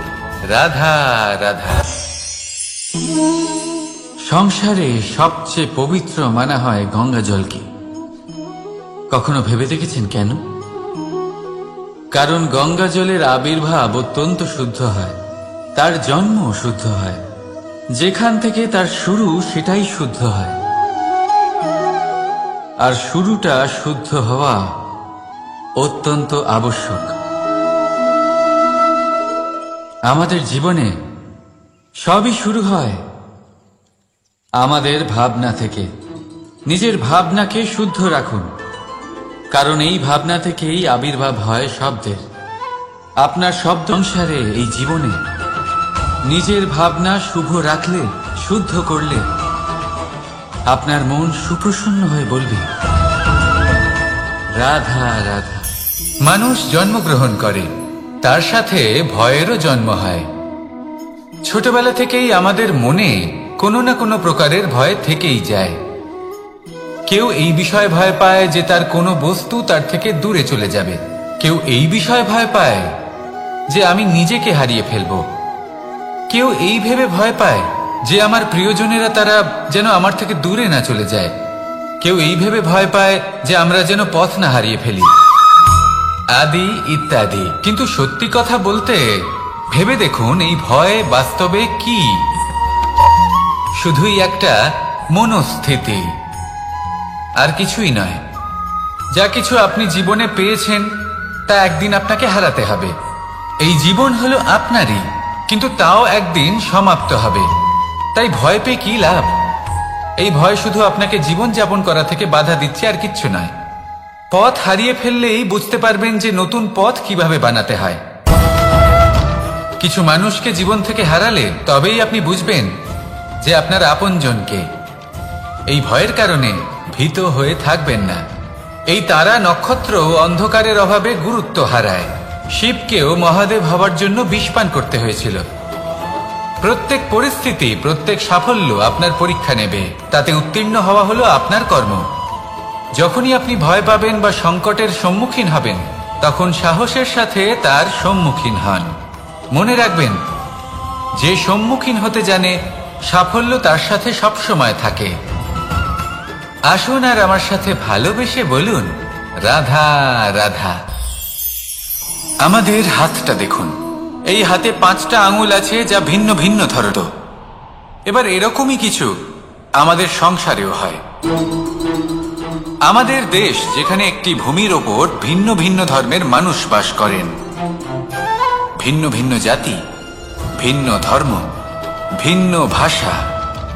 Speaker 1: রাধা রাধা।
Speaker 2: সংসারে সবচেয়ে পবিত্র মানা হয় গঙ্গা জলকে। কখনো ভেবে দেখেছেন কেন? কারণ গঙ্গা জলের আবির্ভাব অত্যন্ত শুদ্ধ হয়, তার জন্ম শুদ্ধ হয়, যেখান থেকে তার শুরু সেটাই শুদ্ধ হয়। আর শুরুটা শুদ্ধ হওয়া অত্যন্ত আবশ্যক। আমাদের জীবনে সবই শুরু হয় আমাদের ভাবনা থেকে। নিজের ভাবনাকে শুদ্ধ রাখুন, কারণ এই ভাবনা থেকেই আবির্ভাব হয় শব্দের। আপনার শব্দ অনুসারে এই জীবনে নিজের ভাবনা শুভ রাখলে, শুদ্ধ করলে, আপনার মন সুপ্রসন্ন হয়ে বলবে, রাধা রাধা।
Speaker 1: মানুষ জন্মগ্রহণ করে, তার সাথে ভয়েরও জন্ম হয়। ছোটবেলা থেকেই আমাদের মনে কোনো না কোনো প্রকারের ভয় থেকেই যায়। কেউ এই বিষয়ে ভয় পায় যে তার কোনো বস্তু তার থেকে দূরে চলে যাবে। কেউ এই বিষয়ে ভয় পায় যে আমি নিজেকে হারিয়ে ফেলব। কেউ এই ভেবে ভয় পায় যে আমার প্রিয়জনেরা তারা যেন আমার থেকে দূরে না চলে যায়। কেউ এই ভেবে ভয় পায় যে আমরা যেন পথ না হারিয়ে ফেলি, আদি ইত্যাদি। কিন্তু সত্যি কথা বলতে, ভেবে দেখুন এই ভয় বাস্তবে কি? শুধুই একটা মনস্থিতি, আর কিছুই নয়। যা কিছু আপনি জীবনে পেয়েছেন তা একদিন আপনাকে হারাতে হবে। এই জীবন হলো আপনারই, কিন্তু তাও একদিন সমাপ্ত হবে। তাই ভয় পেয়ে কি লাভ? এই ভয় শুধু আপনাকে জীবন যাপন করা থেকে বাধা দিচ্ছে, আর কিচ্ছু নয়। পথ হারিয়ে ফেললেই বুঝতে পারবেন যে নতুন পথ কিভাবে বানাতে হয়। কিছু মানুষকে জীবন থেকে হারালে তবেই আপনি বুঝবেন যে আপনার আপনজনকে। এই ভয়ের কারণে ভীত হয়ে থাকবেন না। এই তারা নক্ষত্র অন্ধকারের অভাবে গুরুত্ব হারায়। শিবকেও মহাদেব হবার জন্য বিষপান করতে হয়েছিল। প্রত্যেক পরিস্থিতি, প্রত্যেক সাফল্য আপনার পরীক্ষা নেবে, তাতে উত্তীর্ণ হওয়া হলো আপনার কর্ম। যখনই আপনি ভয় পাবেন বা সংকটের সম্মুখীন হবেন, তখন সাহসের সাথে তার সম্মুখীন হন। মনে রাখবেন, যে সম্মুখীন হতে জানে, সাফল্য তার সাথে সবসময় থাকে। আসুন আর আমার সাথে ভালোবেসে বলুন, রাধা রাধা। আমাদের হাতটা দেখুন। এই হাতে 5টা আঙুল আছে, যা ভিন্ন ভিন্ন ধরনের। এবার এরকমই কিছু আমাদের সংসারেও হয়। আমাদের দেশ, যেখানে একটি ভূমির ওপর ভিন্ন ভিন্ন ধর্মের মানুষ বাস করেন, ভিন্ন ভিন্ন জাতি, ভিন্ন ধর্ম, ভিন্ন ভাষা,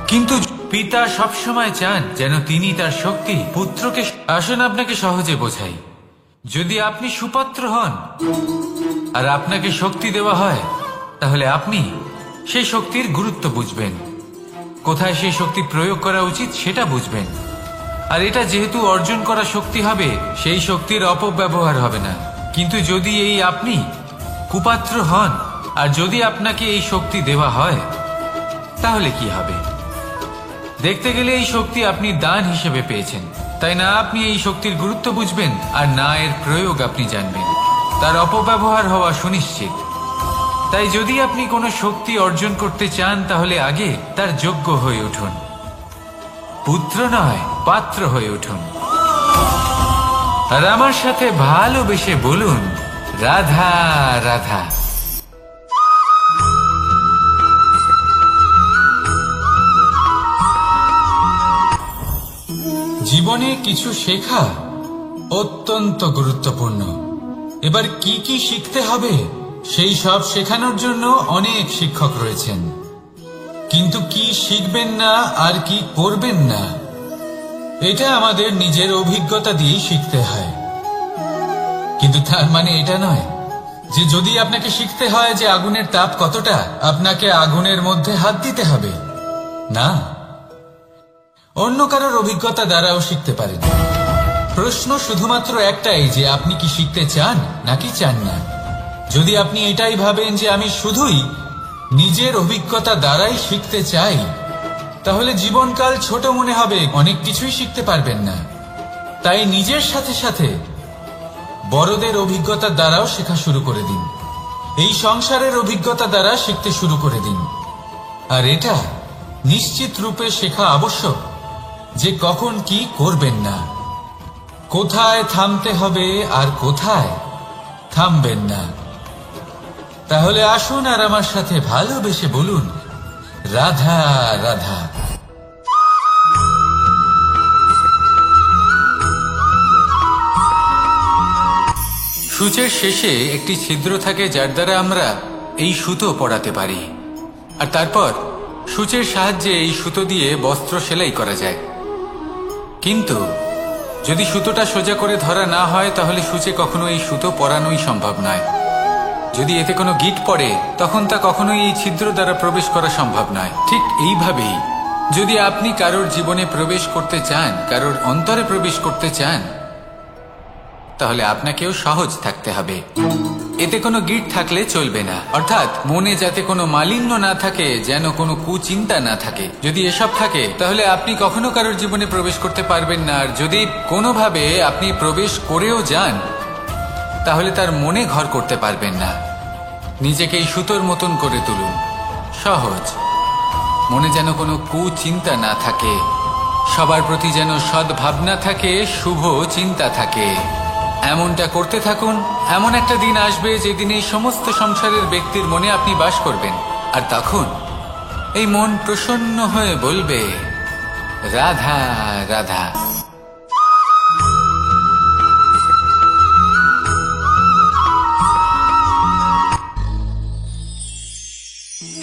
Speaker 1: কিন্তু পিতা সবসময় চান যেন তিনি তার শক্তি পুত্রকে। আসুন আপনাকে সহজে বোঝাই। যদি আপনি সুপাত্র হন আর আপনাকে শক্তি দেওয়া হয়, তাহলে আপনি সেই শক্তির গুরুত্ব বুঝবেন, কোথায় সেই শক্তি প্রয়োগ করা উচিত সেটা বুঝবেন। আর এটা যেহেতু অর্জন করা শক্তি হবে, সেই শক্তির অপব্যবহার হবে না। কিন্তু যদি এই আপনি কুপাত্র হন আর যদি আপনাকে এই শক্তি দেওয়া হয়, তাহলে কি হবে? দেখতে গেলে এই শক্তি আপনি দান হিসেবে পেয়েছেন, তাই না আপনি এই শক্তির গুরুত্ব বুঝবেন আর না এর প্রয়োগ আপনি জানবেন। তার অপব্যবহার হওয়া সুনিশ্চিত। তাই যদি আপনি কোনো শক্তি অর্জন করতে চান, তাহলে আগে তার যোগ্য হয়ে উঠুন। পুত্র নয়, পাত্র হয়ে উঠুন। আর আমার সাথে ভালোবেসে বলুন, রাধা রাধা। জীবনে কিছু শেখা অত্যন্ত গুরুত্বপূর্ণ। এবার কি কি শিখতে হবে, সেই সব শেখানোর জন্য অনেক শিক্ষক রয়েছেন। কিন্তু কি শিখবেন না আর কি করবেন না, এটা আমাদের নিজের অভিজ্ঞতা দিয়ে শিখতে হয়। কিন্তু তার মানে এটা নয় যে যদি আপনাকে শিখতে হয় যে আগুনের তাপ কতটা, আপনাকে আগুনের মধ্যে হাত দিতে হবে। না, অন্য কারোর অভিজ্ঞতা দ্বারাও শিখতে পারেন। প্রশ্ন শুধুমাত্র একটাই, যে আপনি কি শিখতে চান নাকি চান না। যদি আপনি এটাই ভাবেন যে আমি শুধুই নিজের অভিজ্ঞতা দ্বারাই শিখতে চাই, তাহলে জীবনকাল ছোট মনে হবে, অনেক কিছুই শিখতে পারবেন না। তাই নিজের সাথে সাথে বড়দের অভিজ্ঞতা দ্বারাও শেখা শুরু করে দিন। এই সংসারের অভিজ্ঞতা দ্বারা শিখতে শুরু করে দিন। আর এটা নিশ্চিত রূপে শেখা আবশ্যক যে কখন কি করবেন না, কোথায় থামতে হবে আর কোথায় থামবেন না। তাহলে আসুন আর আমার সাথে ভালোবেসে বলুন, রাধা রাধা। সূচের শেষে একটি ছিদ্র থাকে, যার দ্বারা আমরা এই সুতো পরাতে পারি। আর তারপর সূচের সাহায্যে এই সুতো দিয়ে বস্ত্র সেলাই করা যায়। কিন্তু যদি সুতোটা সোজা করে ধরা না হয়, তাহলে সূচে কখনো এই সুতো পরানোই সম্ভব নয়। যদি এতে কোনো গিঁট পড়ে, তখন তা কখনোই এই ছিদ্র দ্বারা প্রবেশ করা সম্ভব নয়। ঠিক এইভাবেই যদি আপনি কারোর জীবনে প্রবেশ করতে চান, কারোর অন্তরে প্রবেশ করতে চান, তাহলে আপনাকেও সহজ থাকতে হবে। এতে কোনো গিঁট থাকলে চলবে না, অর্থাৎ মনে যাতে কোনো মালিন্য না থাকে, যেন কোনো কুচিন্তা না থাকে। যদি এসব থাকে, তাহলে আপনি কখনো কারোর জীবনে প্রবেশ করতে পারবেন না। আর যদি কোনোভাবে আপনি প্রবেশ করেও যান, তাহলে তার মনে ঘর করতে পারবেন না। নিজেকে এই সুতোর মতন করে তুলুন, সহজ। মনে যেন কোনো কুচিন্তা না থাকে, সবার প্রতি যেন সদ্ভাবনা থাকে, শুভ চিন্তা থাকে। এমনটা করতে থাকুন। এমন একটা দিন আসবে যেদিন এই সমস্ত সংসারের ব্যক্তির মনে আপনি বাস করবেন। আর তখন এই মন প্রসন্ন হয়ে বলবে, রাধা রাধা।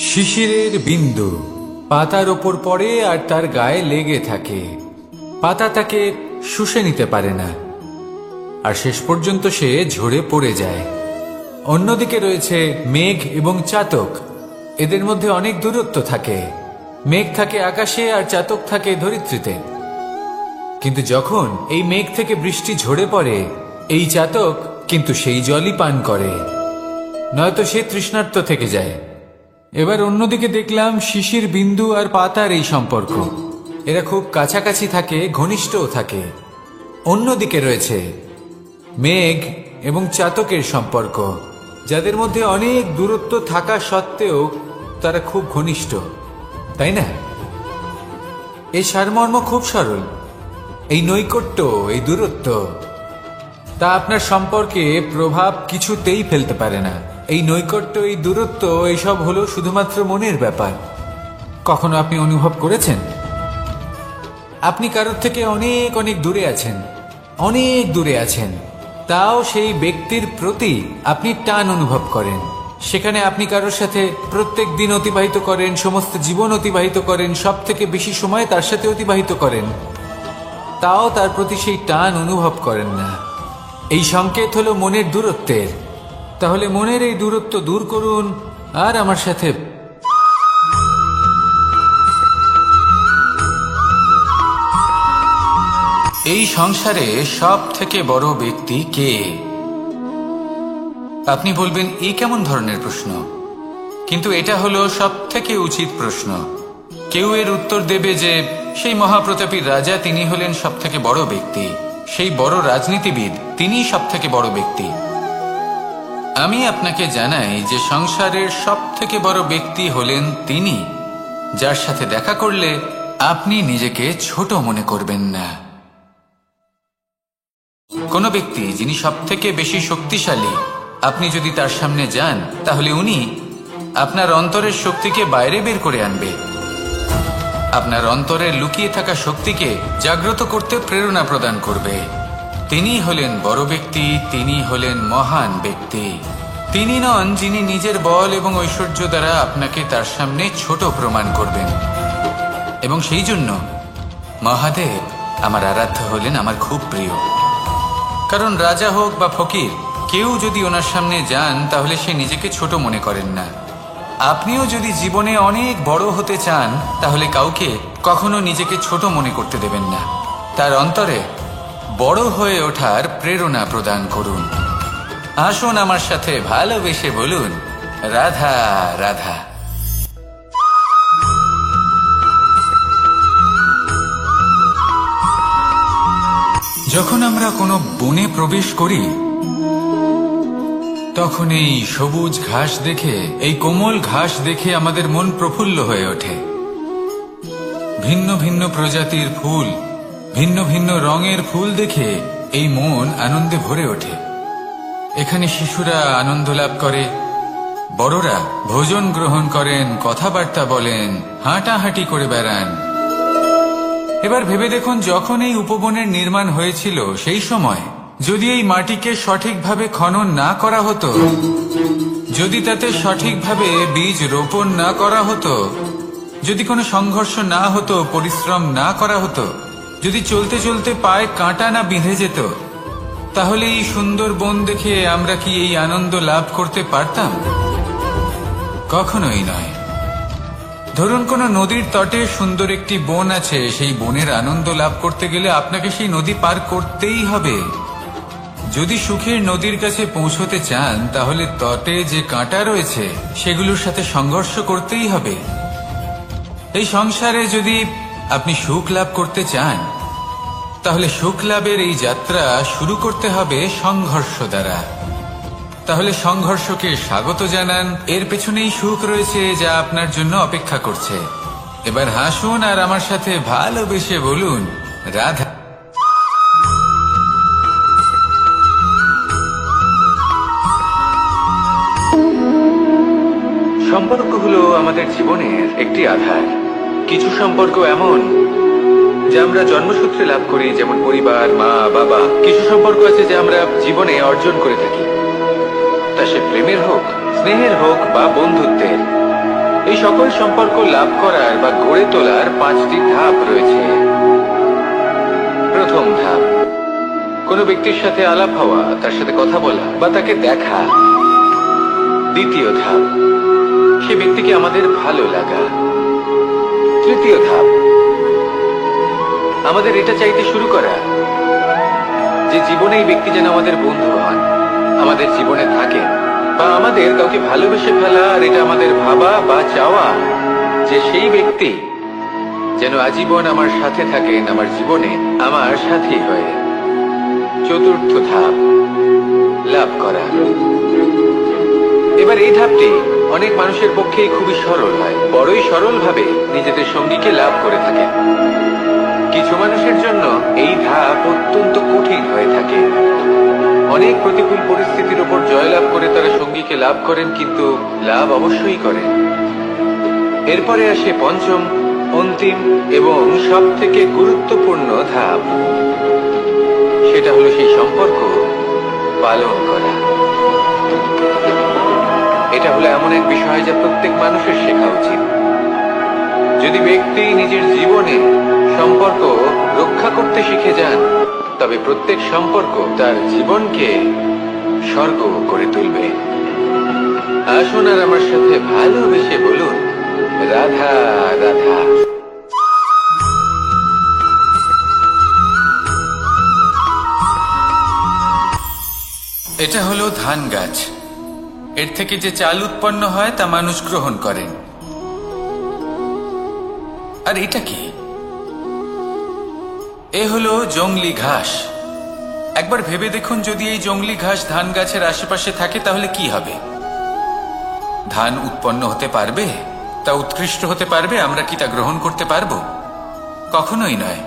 Speaker 1: শিশিরের বিন্দু পাতার ওপর পড়ে আর তার গায়ে লেগে থাকে। পাতা তাকে শুষে নিতে পারে না, আর শেষ পর্যন্ত সে ঝরে পড়ে যায়। অন্যদিকে রয়েছে মেঘ এবং চাতক। এদের মধ্যে অনেক দূরত্ব থাকে। মেঘ থাকে আকাশে আর চাতক থাকে ধরিত্রীতে।
Speaker 3: কিন্তু যখন এই মেঘ থেকে বৃষ্টি ঝরে পড়ে, এই চাতক কিন্তু সেই জলই পান করে, নয়তো সে তৃষ্ণার্ত থেকে যায়। এবার অন্যদিকে দেখলাম শিশির বিন্দু আর পাতার এই সম্পর্ক, এরা খুব কাছাকাছি থাকে, ঘনিষ্ঠও থাকে। অন্যদিকে রয়েছে মেঘ এবং চাতকের সম্পর্ক, যাদের মধ্যে অনেক দূরত্ব থাকা সত্ত্বেও তারা খুব ঘনিষ্ঠ, তাই না? এই সারমর্ম খুব সরল। এই নৈকট্য, এই দূরত্ব, তা আপনার সম্পর্কে প্রভাব কিছুতেই ফেলতে পারে না। এই নৈকট্য, এই দূরত্ব, এইসব হলো শুধুমাত্র মনের ব্যাপার। কখনো আপনি অনুভব করেছেন আপনি কারোর থেকে অনেক অনেক দূরে আছেন, অনেক দূরে আছেন, তাও সেই ব্যক্তির প্রতি আপনি টান অনুভব করেন? সেখানে আপনি কারোর সাথে প্রত্যেক দিন অতিবাহিত করেন, সমস্ত জীবন অতিবাহিত করেন, সব থেকে বেশি সময় তার সাথে অতিবাহিত করেন, তাও তার প্রতি সেই টান অনুভব করেন না। এই সংকেত হলো মনের দূরত্বের। তাহলে মনের এই দূরত্ব দূর করুন আর আমার সাথে
Speaker 1: এই সংসারে সব থেকে বড় ব্যক্তি কে? আপনি বলবেন এই কেমন ধরনের প্রশ্ন, কিন্তু এটা হলো সব থেকে উচিত প্রশ্ন। কেউ এর উত্তর দেবে যে সেই মহাপ্রতাপী রাজা, তিনি হলেন সব থেকে বড় ব্যক্তি, সেই বড় রাজনীতিবিদ, তিনিই সব থেকে বড় ব্যক্তি। আমি আপনাকে জানাই যে সংসারের সব থেকে বড় ব্যক্তি হলেন তিনি, যার সাথে দেখা করলে আপনি নিজেকে ছোট মনে করবেন না। কোন ব্যক্তি যিনি সব থেকে বেশি শক্তিশালী, আপনি যদি তার সামনে যান তাহলে উনি আপনার অন্তরের শক্তিকে বাইরে বের করে আনবে, আপনার অন্তরে লুকিয়ে থাকা শক্তিকে জাগ্রত করতে প্রেরণা প্রদান করবে। তিনি হলেন বড় ব্যক্তি, তিনি হলেন মহান ব্যক্তি। তিনি নন যিনি নিজের বল এবং ঐশ্বর্য দ্বারা আপনাকে তার সামনে ছোট প্রমাণ করবেন। এবং সেই জন্য মহাদেব আমার আরাধ্য হলেন আমার খুব প্রিয়। কারণ রাজা হোক বা ফকির, কেউ যদি ওনার সামনে যান তাহলে সে নিজেকে ছোট মনে করেন না। আপনিও যদি জীবনে অনেক বড় হতে চান তাহলে কাউকে কখনো নিজেকে ছোট মনে করতে দেবেন না। তার অন্তরে বড় হয়ে ওঠার প্রেরণা প্রদান করুন। আসুন আমার সাথে ভালোবেসে বলুন, রাধা রাধা। যখন আমরা কোনো বনে প্রবেশ করি তখন এই সবুজ ঘাস দেখে, এই কোমল ঘাস দেখে আমাদের মন প্রফুল্ল হয়ে ওঠে। ভিন্ন ভিন্ন প্রজাতির ফুল, ভিন্ন ভিন্ন রঙের ফুল দেখে এই মন আনন্দে ভরে ওঠে। এখানে শিশুরা আনন্দ লাভ করে, বড়রা ভোজন গ্রহণ করেন, কথাবার্তা বলেন, হাঁটাহাঁটি করে বেড়ান। এবার ভেবে দেখুন, যখন এই উপবনের নির্মাণ হয়েছিল সেই সময় যদি এই মাটিকে সঠিকভাবে খনন না করা হতো, যদি তাতে সঠিকভাবে বীজ রোপণ না করা হতো, যদি কোনো সংঘর্ষ না হতো, পরিশ্রম না করা হতো, যদি চলতে চলতে পায়ে কাঁটা না বিঁধে যেত, তাহলে এই সুন্দর বন দেখে আমরা কি এই আনন্দ লাভ করতে পারতাম? কখনোই নয়। ধরুন কোনো নদীর তটে সুন্দর একটি বন আছে, সেই বনের আনন্দ লাভ করতে গেলে আপনাকে সেই নদী পার করতেই হবে। যদি সুখের নদীর কাছে পৌঁছতে চান তাহলে তটে যে কাঁটা রয়েছে সেগুলোর সাথে সংঘর্ষ করতেই হবে। এই সংসারে যদি আপনি সুখ লাভ করতে চান তাহলে সুখ লাভের এই যাত্রা শুরু করতে হবে সংঘর্ষ দ্বারা। তাহলে সংঘর্ষকে স্বাগত জানান, এর পেছনেই সুখ রয়েছে যা আপনার জন্য অপেক্ষা করছে। এবার হাসুন আর আমার সাথে ভালোবেসে বলুন, রাধা। সম্পর্ক হলো আমাদের জীবনের একটি আধার। কিছু সম্পর্ক এমন যা আমরা জন্মসূত্রে লাভ করি, যেমন পরিবার, মা, বাবা। কিছু সম্পর্ক আছে যা আমরা জীবনে অর্জন করে থাকি, তা সে প্রেমের হোক, স্নেহের হোক বা বন্ধুত্বের। এই সকল সম্পর্ক লাভ করার বা গড়ে তোলার 5টি ধাপ রয়েছে। প্রথম ধাপ, কোনো ব্যক্তির সাথে আলাপ হওয়া, তার সাথে কথা বলা বা তাকে দেখা। দ্বিতীয় ধাপ, সে ব্যক্তিকে আমাদের ভালো লাগা। তৃতীয় ধাপ,
Speaker 3: আমাদের এটা চাইতে শুরু করা যে জীবনে এই ব্যক্তি যেন আমাদের বন্ধু হন, আমাদের জীবনে থাকে, বা আমাদের কাউকে ভালোবেসে ফেলা, আর এটা আমাদের ভাবা বা চাওয়া যে সেই ব্যক্তি যেন আজীবন আমার সাথে থাকেন, আমার জীবনে আমার সাথী হয়ে। চতুর্থ ধাপ, লাভ করা। এবার এই ধাপটি অনেক মানুষের পক্ষেই খুবই সরল হয়, বড়ই সরল ভাবে নিজেদের সঙ্গীকে লাভ করে থাকেন। কিছু মানুষের জন্য এই ধাপ অত্যন্ত কঠিন হয়ে থাকে। অনেক প্রতিকূল পরিস্থিতির উপর জয়লাভ করে তারা সঙ্গীকে লাভ করেন, কিন্তু লাভ অবশ্যই করেন। এরপরে আসে পঞ্চম, অন্তিম এবং সব থেকে গুরুত্বপূর্ণ ধাপ। সেটা হলো সেই সম্পর্ক পালন করা। এটা হলো এমন এক বিষয় যা প্রত্যেক মানুষের শেখা উচিত। যদি ব্যক্তি নিজের জীবনে সম্পর্ক রক্ষা করতে শিখে যান, তবে প্রত্যেক সম্পর্ক তার জীবনকে স্বর্গ করে তুলবে। আসুন আর আমার সাথে ভালোবেসে বলুন, রাধা রাধা।
Speaker 1: এটা হলো ধান গাছ। এর থেকে যে চাল উৎপন্ন হয় তা মানুষ গ্রহণ করেন। আর এটা কি? এ হলো জংলি ঘাস। একবার ভেবে দেখুন, যদি এই জংলি ঘাস ধান গাছের আশেপাশে থাকে তাহলে কি হবে? ধান উৎপন্ন হতে পারবে? তা উৎকৃষ্ট হতে পারবে? আমরা কি তা গ্রহণ করতে পারবো? কখনোই নয়।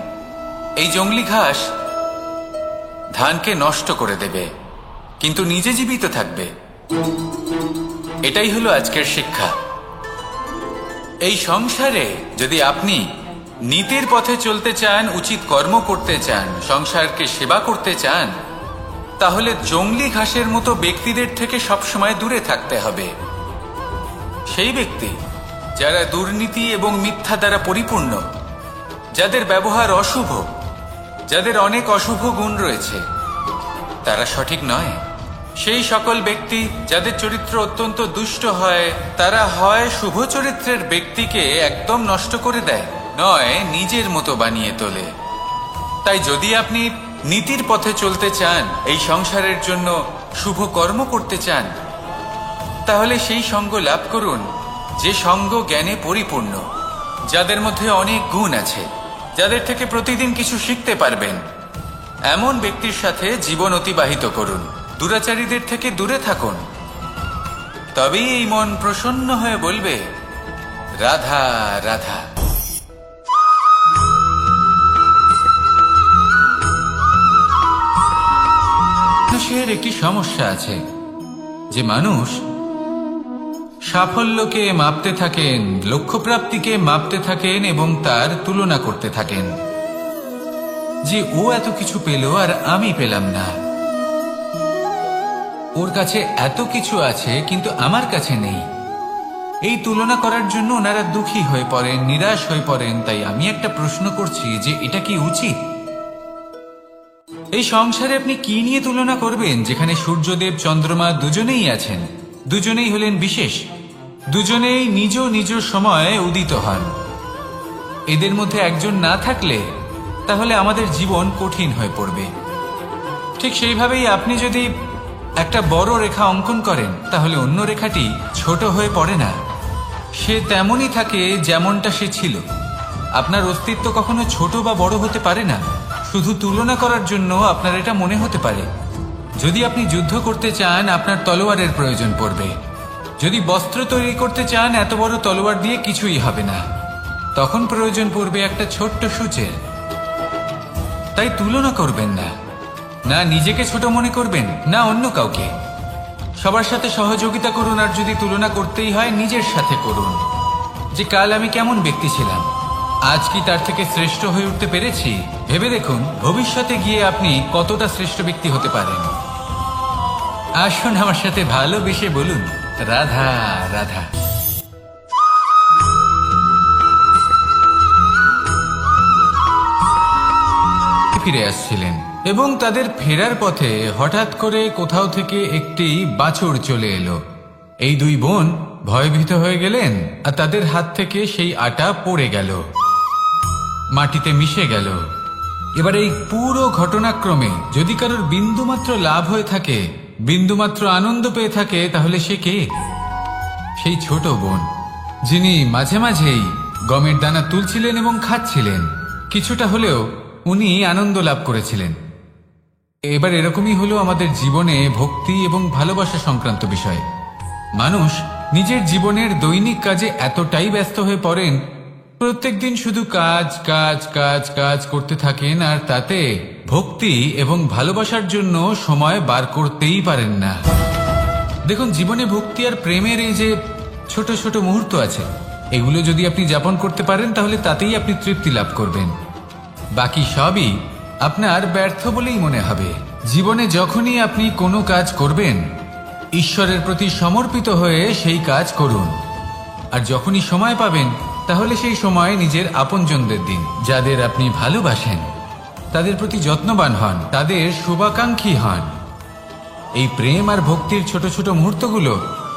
Speaker 1: এই জংলি ঘাস ধানকে নষ্ট করে দেবে, কিন্তু নিজে জীবিত থাকবে। এটাই হলো আজকের শিক্ষা। এই সংসারে যদি আপনি নীতির পথে চলতে চান, উচিত কর্ম করতে চান, সংসারকে সেবা করতে চান, তাহলে জংলি ঘাসের মতো ব্যক্তিদের থেকে সবসময় দূরে থাকতে হবে। সেই ব্যক্তি যারা দুর্নীতি এবং মিথ্যা দ্বারা পরিপূর্ণ, যাদের ব্যবহার অশুভ, যাদের অনেক অশুভ গুণ রয়েছে, তারা সঠিক নয়। সেই সকল ব্যক্তি যাদের চরিত্র অত্যন্ত দুষ্ট হয়, তারা হয় শুভ চরিত্রের ব্যক্তিকে একদম নষ্ট করে দেয়, নয় নিজের মতো বানিয়ে তোলে। তাই যদি আপনি নীতির পথে চলতে চান, এই সংসারের জন্য শুভ কর্ম করতে চান, তাহলে সেই সঙ্গ লাভ করুন যে সঙ্গ জ্ঞানে পরিপূর্ণ, যাদের মধ্যে অনেক গুণ আছে, যাদের থেকে প্রতিদিন কিছু শিখতে পারবেন। এমন ব্যক্তির সাথে জীবন অতিবাহিত করুন। দুরাচারীদের থেকে দূরে থাকুন। তবেই এই মন প্রসন্ন হয়ে বলবে, রাধা রাধা। মানুষের একটি সমস্যা আছে যে মানুষ সাফল্যকে মাপতে থাকেন, লক্ষ্যপ্রাপ্তিকে মাপতে থাকেন এবং তার তুলনা করতে থাকেন যে ও এত কিছু পেল আর আমি পেলাম না, ওর কাছে এত কিছু আছে কিন্তু আমার কাছে নেই। এই তুলনা করার জন্য ওনারা দুঃখী হয়ে পড়েন, নিরাশ হয়ে পড়েন। তাই আমি একটা প্রশ্ন করছি যে এটা কি উচিত? এই সংসারে আপনি কি নিয়ে তুলনা করবেন, যেখানে সূর্যদেব চন্দ্রমা দুজনেই আছেন, দুজনেই হলেন বিশেষ, দুজনেই নিজ নিজ সময়ে উদিত হন। এদের মধ্যে একজন না থাকলে তাহলে আমাদের জীবন কঠিন হয়ে পড়বে। ঠিক সেইভাবেই আপনি যদি একটা বড় রেখা অঙ্কন করেন, তাহলে অন্য রেখাটি ছোট হয়ে পড়ে না, সে তেমনই থাকে যেমনটা সে ছিল। আপনার অস্তিত্ব কখনো ছোট বা বড় হতে পারে না। শুধু তুলনা করার জন্য আপনার এটা মনে হতে পারে। যদি আপনি যুদ্ধ করতে চান, আপনার তলোয়ারের প্রয়োজন পড়বে। যদি বস্ত্র তৈরি করতে চান, এত বড় তলোয়ার দিয়ে কিছুই হবে না, তখন প্রয়োজন পড়বে একটা ছোট্ট সূচের। তাই তুলনা করবেন না, না নিজেকে ছোট মনে করবেন, না অন্য কাউকে। সবার সাথে সহযোগিতা করুন, আর যদি তুলনা করতেই হয় নিজের সাথে করুন, যে কাল আমি কেমন ব্যক্তি ছিলাম, আজ কি তার থেকে শ্রেষ্ঠ হয়ে উঠতে পেরেছি। ভেবে দেখুন ভবিষ্যতে গিয়ে আপনি কতটা শ্রেষ্ঠ ব্যক্তি হতে পারেন। আসুন আমার সাথে ভালোবেসে বলুন, রাধা রাধা। ফিরে আসছিলেন এবং তাদের ফেরার পথে হঠাৎ করে কোথাও থেকে একটি বাছুর চলে এলো। এই দুই বোন ভয়ভীত হয়ে গেলেন, আর তাদের হাত থেকে সেই আটা পড়ে গেল, মাটিতে মিশে গেল।
Speaker 3: এবার এই পুরো ঘটনাক্রমে যদি কারোর বিন্দুমাত্র লাভ হয়ে থাকে, বিন্দুমাত্র আনন্দ পেয়ে থাকে, তাহলে সে কে? সেই ছোট বোন, যিনি মাঝে মাঝেই গমের দানা তুলছিলেন এবং খাচ্ছিলেন। কিছুটা হলেও উনি আনন্দ লাভ করেছিলেন। এবার এরকমই হলো আমাদের জীবনে ভক্তি এবং ভালোবাসা সংক্রান্ত বিষয়। মানুষ নিজের জীবনের দৈনিক কাজে এতটাই ব্যস্ত হয়ে পড়েন, প্রত্যেকদিন শুধু কাজ কাজ কাজ কাজ করতে থাকেন, আর তাতে ভক্তি এবং ভালোবাসার জন্য সময় বার করতেই পারেন না। দেখুন, জীবনে ভক্তি আর প্রেমের এই যে ছোট ছোট মুহূর্ত আছে, এগুলো যদি আপনি যাপন করতে পারেন তাহলে তাতেই আপনি তৃপ্তি লাভ করবেন। বাকি সবই আপনার ব্যর্থ বলেই মনে হবে। জীবনে যখনই আপনি কোনো কাজ করবেন, ঈশ্বরের প্রতি সমর্পিত হয়ে সেই কাজ করুন। আর যখনই সময় পাবেন, তাহলে সেই সময় নিজের আপনজনদের দিন। যাদের আপনি ভালোবাসেন তাদের প্রতি যত্নবান হন, তাদের শুভাকাঙ্ক্ষী হন। এই প্রেম আর ভক্তির ছোট ছোট মুহূর্তগুলো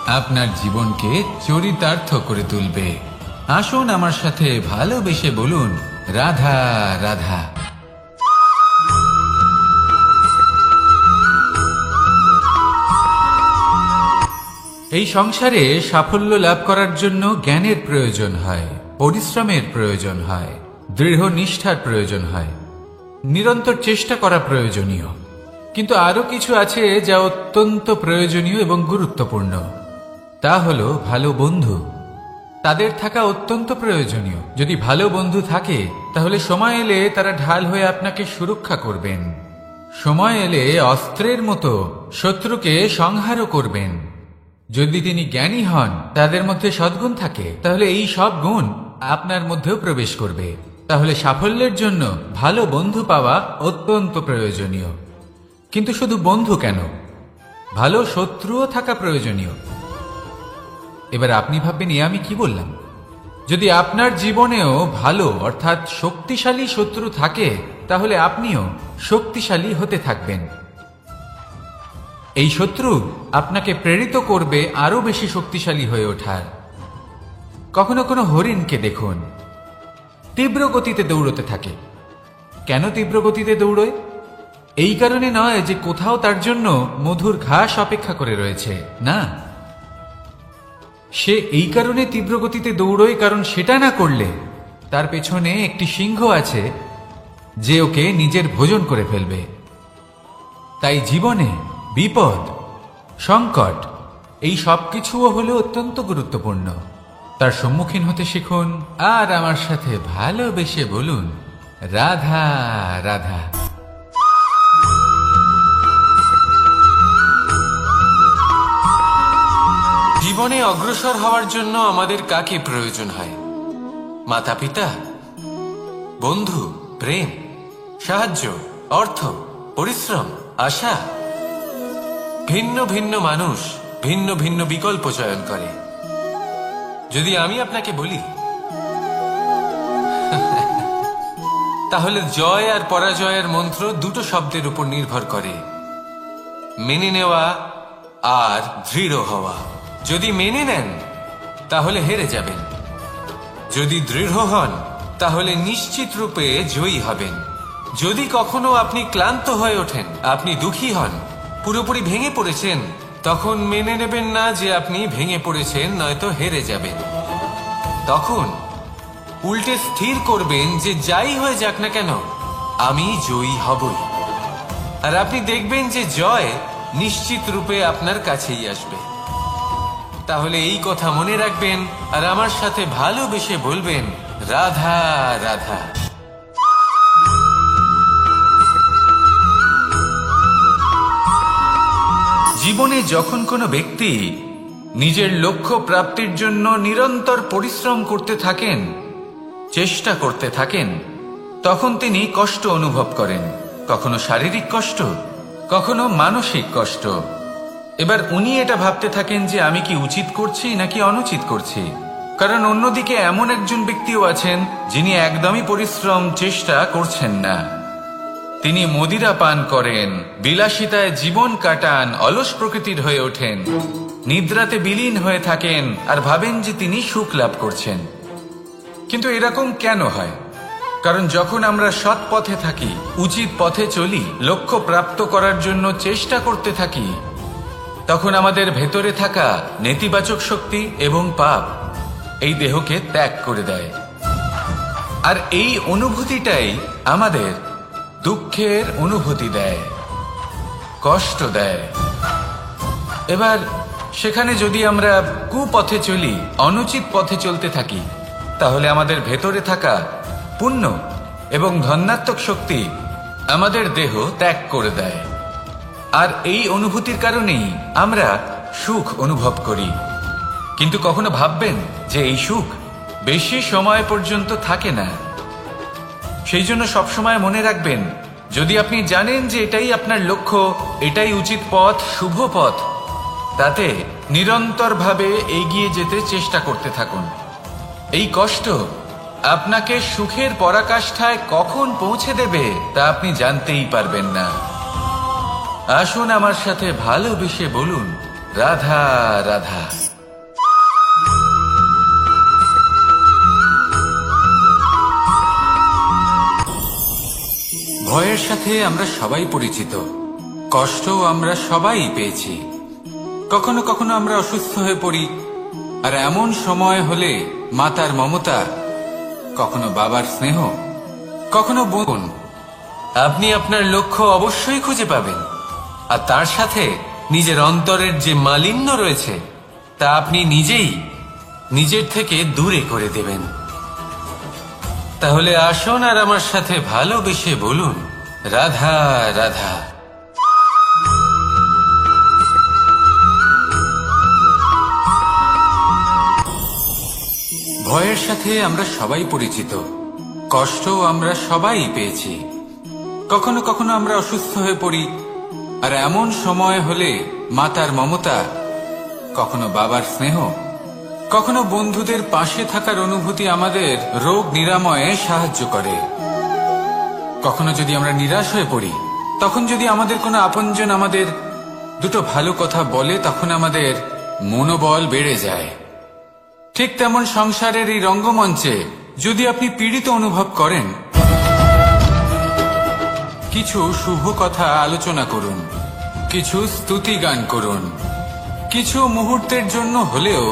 Speaker 3: আপনার জীবনকে চরিতার্থ করে তুলবে। আসুন আমার সাথে ভালোবেসে বলুন, রাধা রাধা। এই সংসারে সাফল্য লাভ করার জন্য জ্ঞানের প্রয়োজন হয়, পরিশ্রমের প্রয়োজন হয়, দৃঢ় নিষ্ঠার প্রয়োজন হয়, নিরন্তর চেষ্টা করা প্রয়োজনীয়। কিন্তু আরো কিছু আছে যা অত্যন্ত প্রয়োজনীয় এবং গুরুত্বপূর্ণ। তা হলো ভালো বন্ধু। তাদের থাকা অত্যন্ত প্রয়োজনীয়। যদি ভালো বন্ধু থাকে, তাহলে সময় এলে তারা ঢাল হয়ে আপনাকে সুরক্ষা করবেন। সময় এলে অস্ত্রের মতো শত্রুকে সংহারও করবেন। যদি তিনি জ্ঞানী হন, তাদের মধ্যে সদ্গুণ থাকে, তাহলে এই সব গুণ আপনার মধ্যেও প্রবেশ করবে। তাহলে সাফল্যের জন্য ভালো বন্ধু পাওয়া অত্যন্ত প্রয়োজনীয়। কিন্তু শুধু বন্ধু কেন, ভালো শত্রুও থাকা প্রয়োজনীয়। এবার আপনি ভাববেন, আমি কি বললাম? যদি আপনার জীবনেও ভালো অর্থাৎ শক্তিশালী শত্রু থাকে, তাহলে আপনিও শক্তিশালী হতে থাকবেন। এই শত্রু আপনাকে প্রেরিত করবে আরো বেশি শক্তিশালী হয়ে ওঠার। কখনো কোনো হরিণকে দেখুন, তীব্র গতিতে দৌড়তে থাকে। কেন তীব্র গতিতে দৌড়য়? এই কারণে নয় যে কোথাও তার জন্য মধুর ঘাস অপেক্ষা করে রয়েছে, না। সে এই কারণে তীব্র গতিতে দৌড়য় কারণ সেটা না করলে তার পেছনে একটি সিংহ আছে যে ওকে নিজের ভোজন করে ফেলবে। তাই জীবনে বিপদ, সংকট, এই সবকিছুও হলো অত্যন্ত গুরুত্বপূর্ণ। তার সম্মুখীন হতে শিখুন আর আমার সাথে ভালোবেসে বলুন, রাধা রাধা।
Speaker 1: জীবনে অগ্রসর হওয়ার জন্য আমাদের কাকে প্রয়োজন হয়? মাতা পিতা, বন্ধু, প্রেম, সাহায্য, অর্থ, পরিশ্রম, আশা। ভিন্ন ভিন্ন মানুষ ভিন্ন ভিন্ন বিকল্প চয়ন করে। যদি আমি আপনাকে বলি, তাহলে জয় আর পরাজয়ের মন্ত্র দুটো শব্দের উপর নির্ভর করে, মেনে নেওয়া আর দৃঢ় হওয়া। যদি মেনে নেন তাহলে হেরে যাবেন, যদি দৃঢ় হন তাহলে নিশ্চিত রূপে জয়ী হবেন। যদি কখনো আপনি ক্লান্ত হয়ে ওঠেন, আপনি দুঃখী হন, পুরোপুরি ভেঙে পড়েছেন, তখন মেনে নেবেন না যে আপনি ভেঙে পড়েছেন, নয়তো হেরে যাবেন। তখন উল্টে স্থির করবেন যে যাই হয়ে যাক না কেন, আমি জয়ী হবই। আর আপনি দেখবেন যে জয় নিশ্চিত রূপে আপনার কাছেই আসবে। তাহলে এই কথা মনে রাখবেন আর আমার সাথে ভালোবেসে বলবেন, রাধা রাধা। জীবনে যখন কোনো ব্যক্তি নিজের লক্ষ্য প্রাপ্তির জন্য নিরন্তর পরিশ্রম করতে থাকেন, চেষ্টা করতে থাকেন, তখন তিনি কষ্ট অনুভব করেন। কখনো শারীরিক কষ্ট, কখনো মানসিক কষ্ট। এবার উনি এটা ভাবতে থাকেন যে আমি কি উচিত করছি নাকি অনুচিত করছি। কারণ অন্যদিকে এমন একজন ব্যক্তিও আছেন যিনি একদমই পরিশ্রম চেষ্টা করছেন না। তিনি মদিরা পান করেন, বিলাসিতায় জীবন কাটান, অলস প্রকৃতির হয়ে ওঠেন, নিদ্রাতে বিলীন হয়ে থাকেন আর ভাবেন যে তিনি সুখ লাভ করছেন। কিন্তু এরকম কেন হয়? কারণ যখন আমরা সৎ পথে থাকি, উচিত পথে চলি, লক্ষ্য প্রাপ্ত করার জন্য চেষ্টা করতে থাকি, তখন আমাদের ভেতরে থাকা নেতিবাচক শক্তি এবং পাপ এই দেহকে ত্যাগ করে দেয়। আর এই অনুভূতিটাই আমাদের দুঃখের অনুভূতি দেয়, কষ্ট দেয়। এবার সেখানে যদি আমরা কুপথে চলি, অনুচিত পথে চলতে থাকি, তাহলে আমাদের ভেতরে থাকা পুণ্য এবং ধনাত্মক শক্তি আমাদের দেহ ত্যাগ করে দেয়। আর এই অনুভূতির কারণেই আমরা সুখ অনুভব করি। কিন্তু কখনো ভাববেন যে এই সুখ বেশি সময় পর্যন্ত থাকে না। সেই জন্য সবসময় মনে রাখবেন, যদি আপনি জানেন যে এটাই আপনার লক্ষ্য, এটাই উচিত পথ, শুভ পথ, তাতে নিরন্তরভাবে এগিয়ে যেতে চেষ্টা করতে থাকুন। এই কষ্ট আপনাকে সুখের পরাকাষ্ঠায় কখন পৌঁছে দেবে তা আপনি জানতেই পারবেন না। আসুন আমার সাথে ভালোবেসে বলুন, রাধা রাধা।
Speaker 2: ভয়ের সাথে আমরা সবাই পরিচিত, কষ্টও আমরা সবাই পেয়েছি। কখনো কখনো আমরা অসুস্থ হয়ে পড়ি, আর এমন সময় হলে মাতার মমতা, কখনো বাবার স্নেহ, কখনো বোন।
Speaker 3: আপনি আপনার লক্ষ্য অবশ্যই খুঁজে পাবেন, আর তার সাথে নিজের অন্তরের যে মালিন্য রয়েছে তা আপনি নিজেই নিজের থেকে দূরে করে দেবেন। তাহলে আসুন আর আমার সাথে ভালোবেসে বলুন, রাধা রাধা।
Speaker 2: ভয়ের সাথে আমরা সবাই পরিচিত, কষ্টও আমরা সবাই পেয়েছি। কখনো কখনো আমরা অসুস্থ হয়ে পড়ি, আর এমন সময় হলে মাতার মমতা, কখনো বাবার স্নেহ, কখনো বন্ধুদের পাশে থাকার অনুভূতি আমাদের রোগ নিরাময়ে সাহায্য করে। কখনো যদি আমরা নিরাশ হয়ে পড়ি, তখন যদি আমাদের কোনো আপনজন আমাদের দুটো ভালো কথা বলে, তখন আমাদের মনোবল বেড়ে যায়। ঠিক তেমন সংসারের এই রঙ্গমঞ্চে যদি আপনি পীড়িত অনুভব করেন, কিছু শুভ কথা আলোচনা করুন, কিছু স্তুতি গান করুন, কিছু মুহূর্তের জন্য হলেও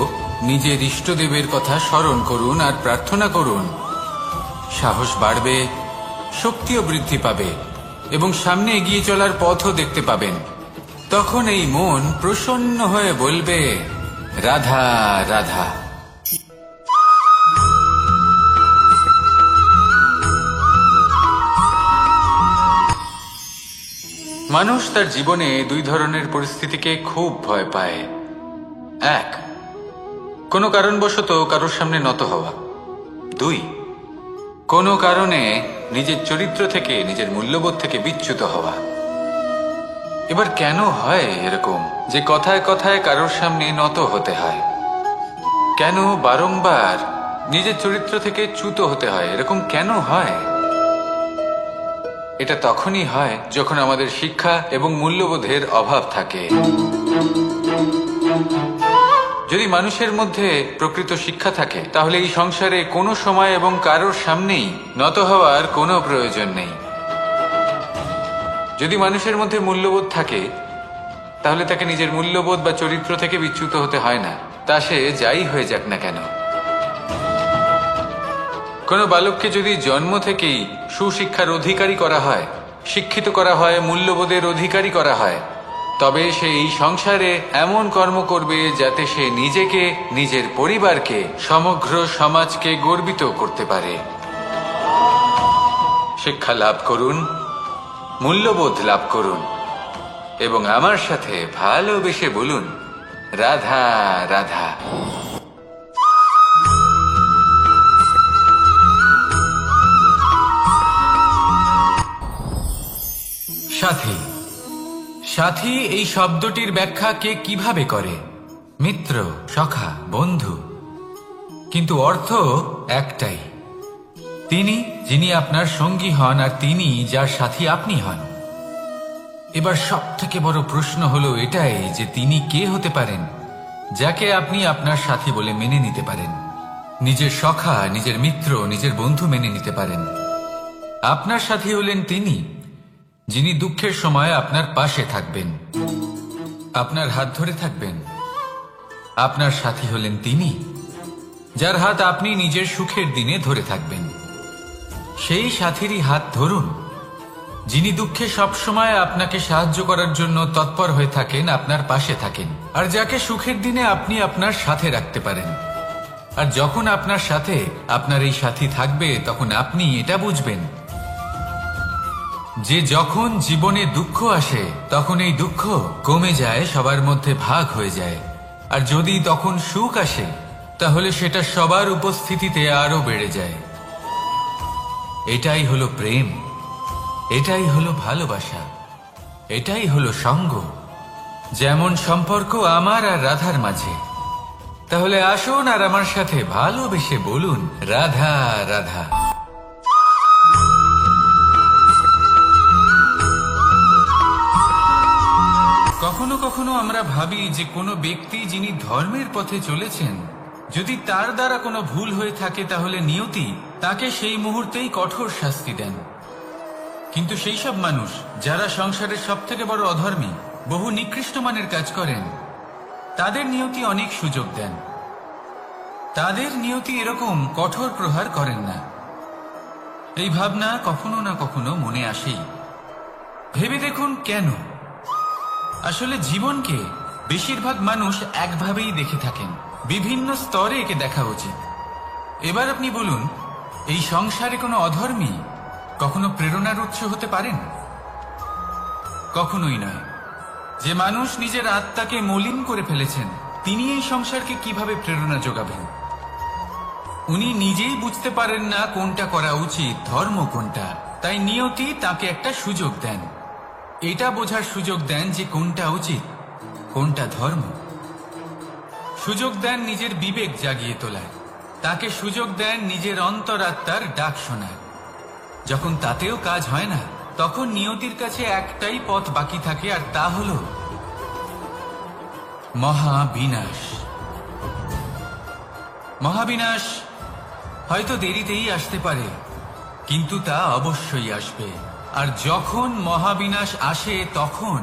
Speaker 2: নিজের ইষ্টদেবের কথা স্মরণ করুন আর প্রার্থনা করুন। সাহস বাড়বে, শক্তিও বৃদ্ধি পাবে এবং সামনে এগিয়ে চলার পথও দেখতে পাবেন। তখন এই মন প্রসন্ন হয়ে বলবে, রাধা রাধা। মানুষ তার জীবনে দুই ধরনের পরিস্থিতিকে খুব ভয় পায়। এক, কোনো কারণবশত কারোর সামনে নত হওয়া। দুই, কোনো কারণে নিজের চরিত্র থেকে, নিজের মূল্যবোধ থেকে বিচ্যুত হওয়া। এবার কেন হয় এরকম যে কথায় কথায় কারোর সামনে নত হতে হয়? কেন বারংবার নিজের চরিত্র থেকে চ্যুত হতে হয়? এরকম কেন হয়? এটা তখনই হয় যখন আমাদের শিক্ষা এবং মূল্যবোধের অভাব থাকে। যদি মানুষের মধ্যে প্রকৃত শিক্ষা থাকে, তাহলে এই সংসারে কোনো সময় এবং কারোর সামনেই নত হওয়ার কোনো প্রয়োজন নেই। যদি মানুষের মধ্যে মূল্যবোধ থাকে, তাহলে তাকে নিজের মূল্যবোধ বা চরিত্র থেকে বিচ্যুত হতে হয় না, তা সে যাই হয়ে যাক না কেন। কোনো বালককে যদি জন্ম থেকেই সুশিক্ষার অধিকারী করা হয়, শিক্ষিত করা হয়, মূল্যবোধের অধিকারী করা হয়, তবে সে এই সংসারে এমন কর্ম করবে যাতে সে নিজেকে, নিজের পরিবারকে, সমগ্র সমাজকে গর্বিত করতে পারে। শিক্ষা লাভ করুন, মূল্যবোধ লাভ করুন এবং আমার সাথে ভালোবেসে বলুন, রাধা রাধা।
Speaker 1: সাথী। সাথী এই শব্দটির ব্যাখ্যা কে কিভাবে করে? মিত্র, সখা, বন্ধু। কিন্তু অর্থ একটাই, তিনি যিনি আপনার সঙ্গী হন আর তিনি যার সাথী আপনি হন। এবার সব থেকে বড় প্রশ্ন হলো এটাই যে তিনি কে হতে পারেন যাকে আপনি আপনার সাথী বলে মেনে নিতে পারেন, নিজের সখা, নিজের মিত্র, নিজের বন্ধু মেনে নিতে পারেন। আপনার সাথী হলেন তিনি যিনি দুঃখের সময় আপনার পাশে থাকবেন, আপনার হাত ধরে থাকবেন। আপনার সাথী হলেন তিনি যার হাত আপনি নিজের সুখের দিনে ধরে থাকবেন। সেই সাথীরই হাত ধরুন যিনি দুঃখে সবসময় আপনাকে সাহায্য করার জন্য তৎপর হয়ে থাকেন, আপনার পাশে থাকেন, আর যাকে সুখের দিনে আপনি আপনার সাথে রাখতে পারেন। আর যখন আপনার সাথে আপনার এই সাথী থাকবে, তখন আপনি এটা বুঝবেন যে যখন জীবনে দুঃখ আসে তখন এই দুঃখ কমে যায়, সবার মধ্যে ভাগ হয়ে যায়। আর যদি তখন সুখ আসে তাহলে সেটা সবার উপস্থিতিতে আরো বেড়ে যায়। এটাই হলো প্রেম, এটাই হলো ভালোবাসা, এটাই হলো সঙ্গ। যেমন সম্পর্ক আমার আর রাধার মাঝে। তাহলে আসুন আর আমার সাথে ভালোবেসে বলুন, রাধা রাধা। কখনো কখনো আমরা ভাবি যে কোনো ব্যক্তি যিনি ধর্মের পথে চলেছেন, যদি তার দ্বারা কোনো ভুল হয়ে থাকে তাহলে নিয়তি তাকে সেই মুহূর্তেই কঠোর শাস্তি দেন। কিন্তু সেই সব মানুষ যারা সংসারের সব থেকে বড় অধর্মী, বহু নিকৃষ্ট মানের কাজ করেন, তাদের নিয়তি অনেক সুযোগ দেন। তাদের নিয়তি এরকম কঠোর প্রহার করেন না। এই ভাবনা কখনো না কখনো মনে আসেই। ভেবে দেখুন কেন? আসলে জীবনকে বেশিরভাগ মানুষ একভাবেই দেখে থাকেন, বিভিন্ন স্তরে একে দেখা উচিত। এবার আপনি বলুন, এই সংসারে কোনো অধর্মী কখনো প্রেরণার উৎস হতে পারেন? কখনোই নয়। যে মানুষ নিজের আত্মাকে মলিন করে ফেলেছেন, তিনি এই সংসারকে কিভাবে প্রেরণা যোগাবেন? উনি নিজেই বুঝতে পারেন না কোনটা করা উচিত, ধর্ম কোনটা। তাই নিয়তি তাকে একটা সুযোগ দেন, এটা বোঝার সুযোগ দেন যে কোনটা উচিত, কোনটা ধর্ম। সুযোগ দেন নিজের বিবেক জাগিয়ে তোলার, তাকে সুযোগ দেন নিজের অন্তরাত্মার ডাক শোনার। যখন তাতেও কাজ হয় না, তখন নিয়তির কাছে একটাই পথ বাকি থাকে, আর তা হল মহাবিনাশ। মহাবিনাশ হয়তো দেরিতেই আসতে পারে, কিন্তু তা অবশ্যই আসবে। আর যখন মহাবিনাশ আসে, তখন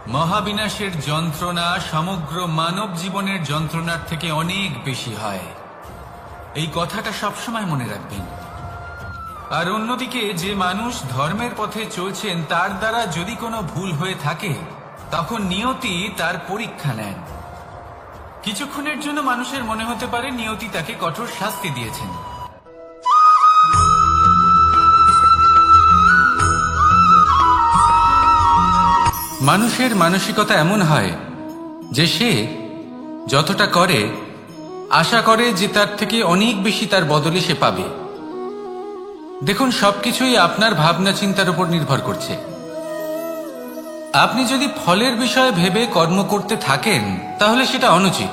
Speaker 1: মহাবিনাশের যন্ত্রণা সমগ্র মানব জীবনের যন্ত্রণার থেকে অনেক বেশি হয়। এই কথাটা সবসময় মনে রাখবেন। আর অন্যদিকে যে মানুষ ধর্মের পথে চলছেন, তার দ্বারা যদি কোনো ভুল হয়ে থাকে, তখন নিয়তি তার পরীক্ষা নেন। কিছুক্ষণের জন্য মানুষের মনে হতে পারে নিয়তি তাকে কঠোর শাস্তি দিয়েছেন। মানুষের মানসিকতা এমন হয় যে সে যতটা করে আশা করে যে তার থেকে অনেক বেশি তার বদলে সে পাবে। দেখুন, সবকিছুই আপনার ভাবনা চিন্তার উপর নির্ভর করছে। আপনি যদি ফলের বিষয়ে ভেবে কর্ম করতে থাকেন, তাহলে সেটা অনুচিত।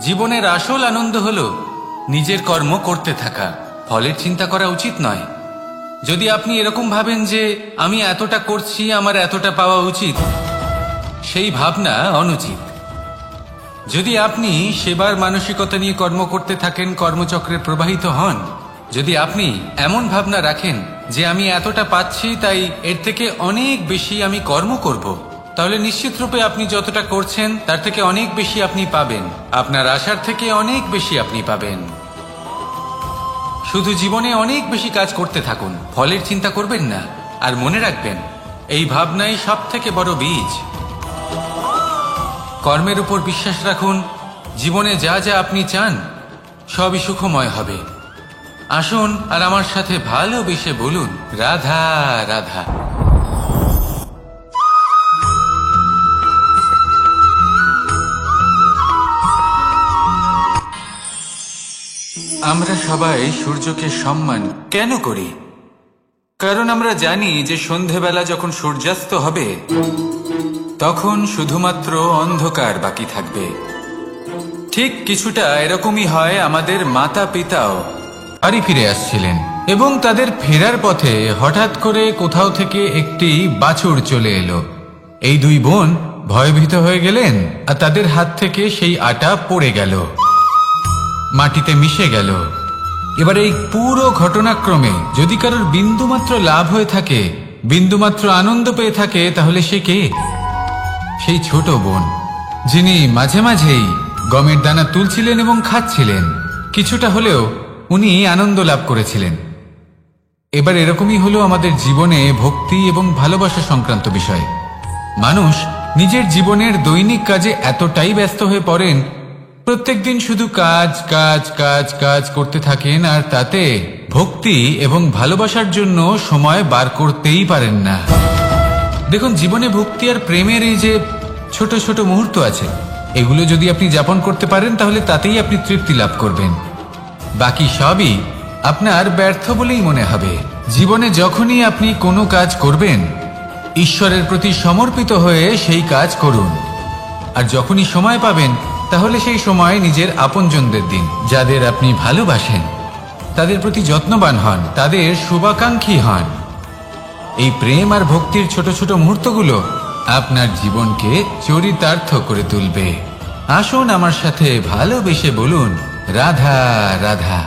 Speaker 1: জীবনের আসল আনন্দ হল নিজের কর্ম করতে থাকা, ফলের চিন্তা করা উচিত নয়। যদি আপনি এরকম ভাবেন যে আমি এতটা করছি, আমার এতটা পাওয়া উচিত, সেই ভাবনা অনুচিত। যদি আপনি সেবার মানসিকতা নিয়ে কর্ম করতে থাকেন, কর্মচক্রে প্রবাহিত হন, যদি আপনি এমন ভাবনা রাখেন যে আমি এতটা পাচ্ছি, তাই এর থেকে অনেক বেশি আমি কর্ম করব, তাহলে নিশ্চিতরূপে আপনি যতটা করছেন তার থেকে অনেক বেশি আপনি পাবেন। আপনার আশার থেকে অনেক বেশি আপনি পাবেন। শুধু জীবনে অনেক বেশি কাজ করতে থাকুন, ফলের চিন্তা করবেন না। আর মনে রাখবেন, এই ভাবনাই সব থেকে বড় বীজ। কর্মের উপর বিশ্বাস রাখুন। জীবনে যা যা আপনি চান সবই সুখময় হবে। আসুন আর আমার সাথে ভালোবেসে বলুন, রাধা রাধা। আমরা সবাই সূর্যকে সম্মান কেন করি? কারণ আমরা জানি যে সন্ধেবেলা যখন সূর্যাস্ত হবে, তখন শুধুমাত্র অন্ধকার বাকি থাকবে। ঠিক কিছুটা এরকমই হয়। আমাদের মাতা পিতাও বাড়ি ফিরে আসছিলেন এবং তাদের ফেরার পথে হঠাৎ করে কোথাও থেকে একটি বাছুর চলে এলো। এই দুই বোন ভয়ভীত হয়ে গেলেন, আর তাদের হাত থেকে সেই আটা পড়ে গেল, মাটিতে মিশে গেল। এবার এই পুরো ঘটনাক্রমে যদি কারোর বিন্দুমাত্র লাভ হয়ে থাকে, বিন্দুমাত্র আনন্দ পেয়ে থাকে, তাহলে সে কে? সেই ছোট বোন, যিনি মাঝে মাঝেই গমের দানা তুলছিলেন এবং খাচ্ছিলেন। কিছুটা হলেও উনি আনন্দ লাভ করেছিলেন। এবার এরকমই হলো আমাদের জীবনে ভক্তি এবং ভালোবাসা সংক্রান্ত বিষয়। মানুষ নিজের জীবনের দৈনিক কাজে এতটাই ব্যস্ত হয়ে পড়েন, প্রত্যেকদিন শুধু কাজ কাজ কাজ কাজ করতে থাকেন, আর তাতে ভক্তি এবং ভালোবাসার জন্য সময় বার করতেই পারেন না। দেখুন, জীবনে ভক্তি আর প্রেমের এই যে ছোট ছোট মুহূর্ত আছে, এগুলো যদি আপনি যাপন করতে পারেন তাহলে তাতেই আপনি তৃপ্তি লাভ করবেন। বাকি সবই আপনার ব্যর্থ বলেই মনে হবে। জীবনে যখনই আপনি কোনো কাজ করবেন, ঈশ্বরের প্রতি সমর্পিত হয়ে সেই কাজ করুন। আর যখনই সময় পাবেন, তাহলে সেই সময় নিজের আপনজনদের দিন। যাদের আপনি ভালোবাসেন তাদের প্রতি যত্নবান হন, তাদের শুভাকাঙ্ক্ষী হন। এই প্রেম আর ভক্তির ছোট ছোট মুহূর্তগুলো আপনার জীবনকে চরিতার্থ করে তুলবে। আসুন আমার সাথে ভালোবেসে বলুন, রাধা রাধা।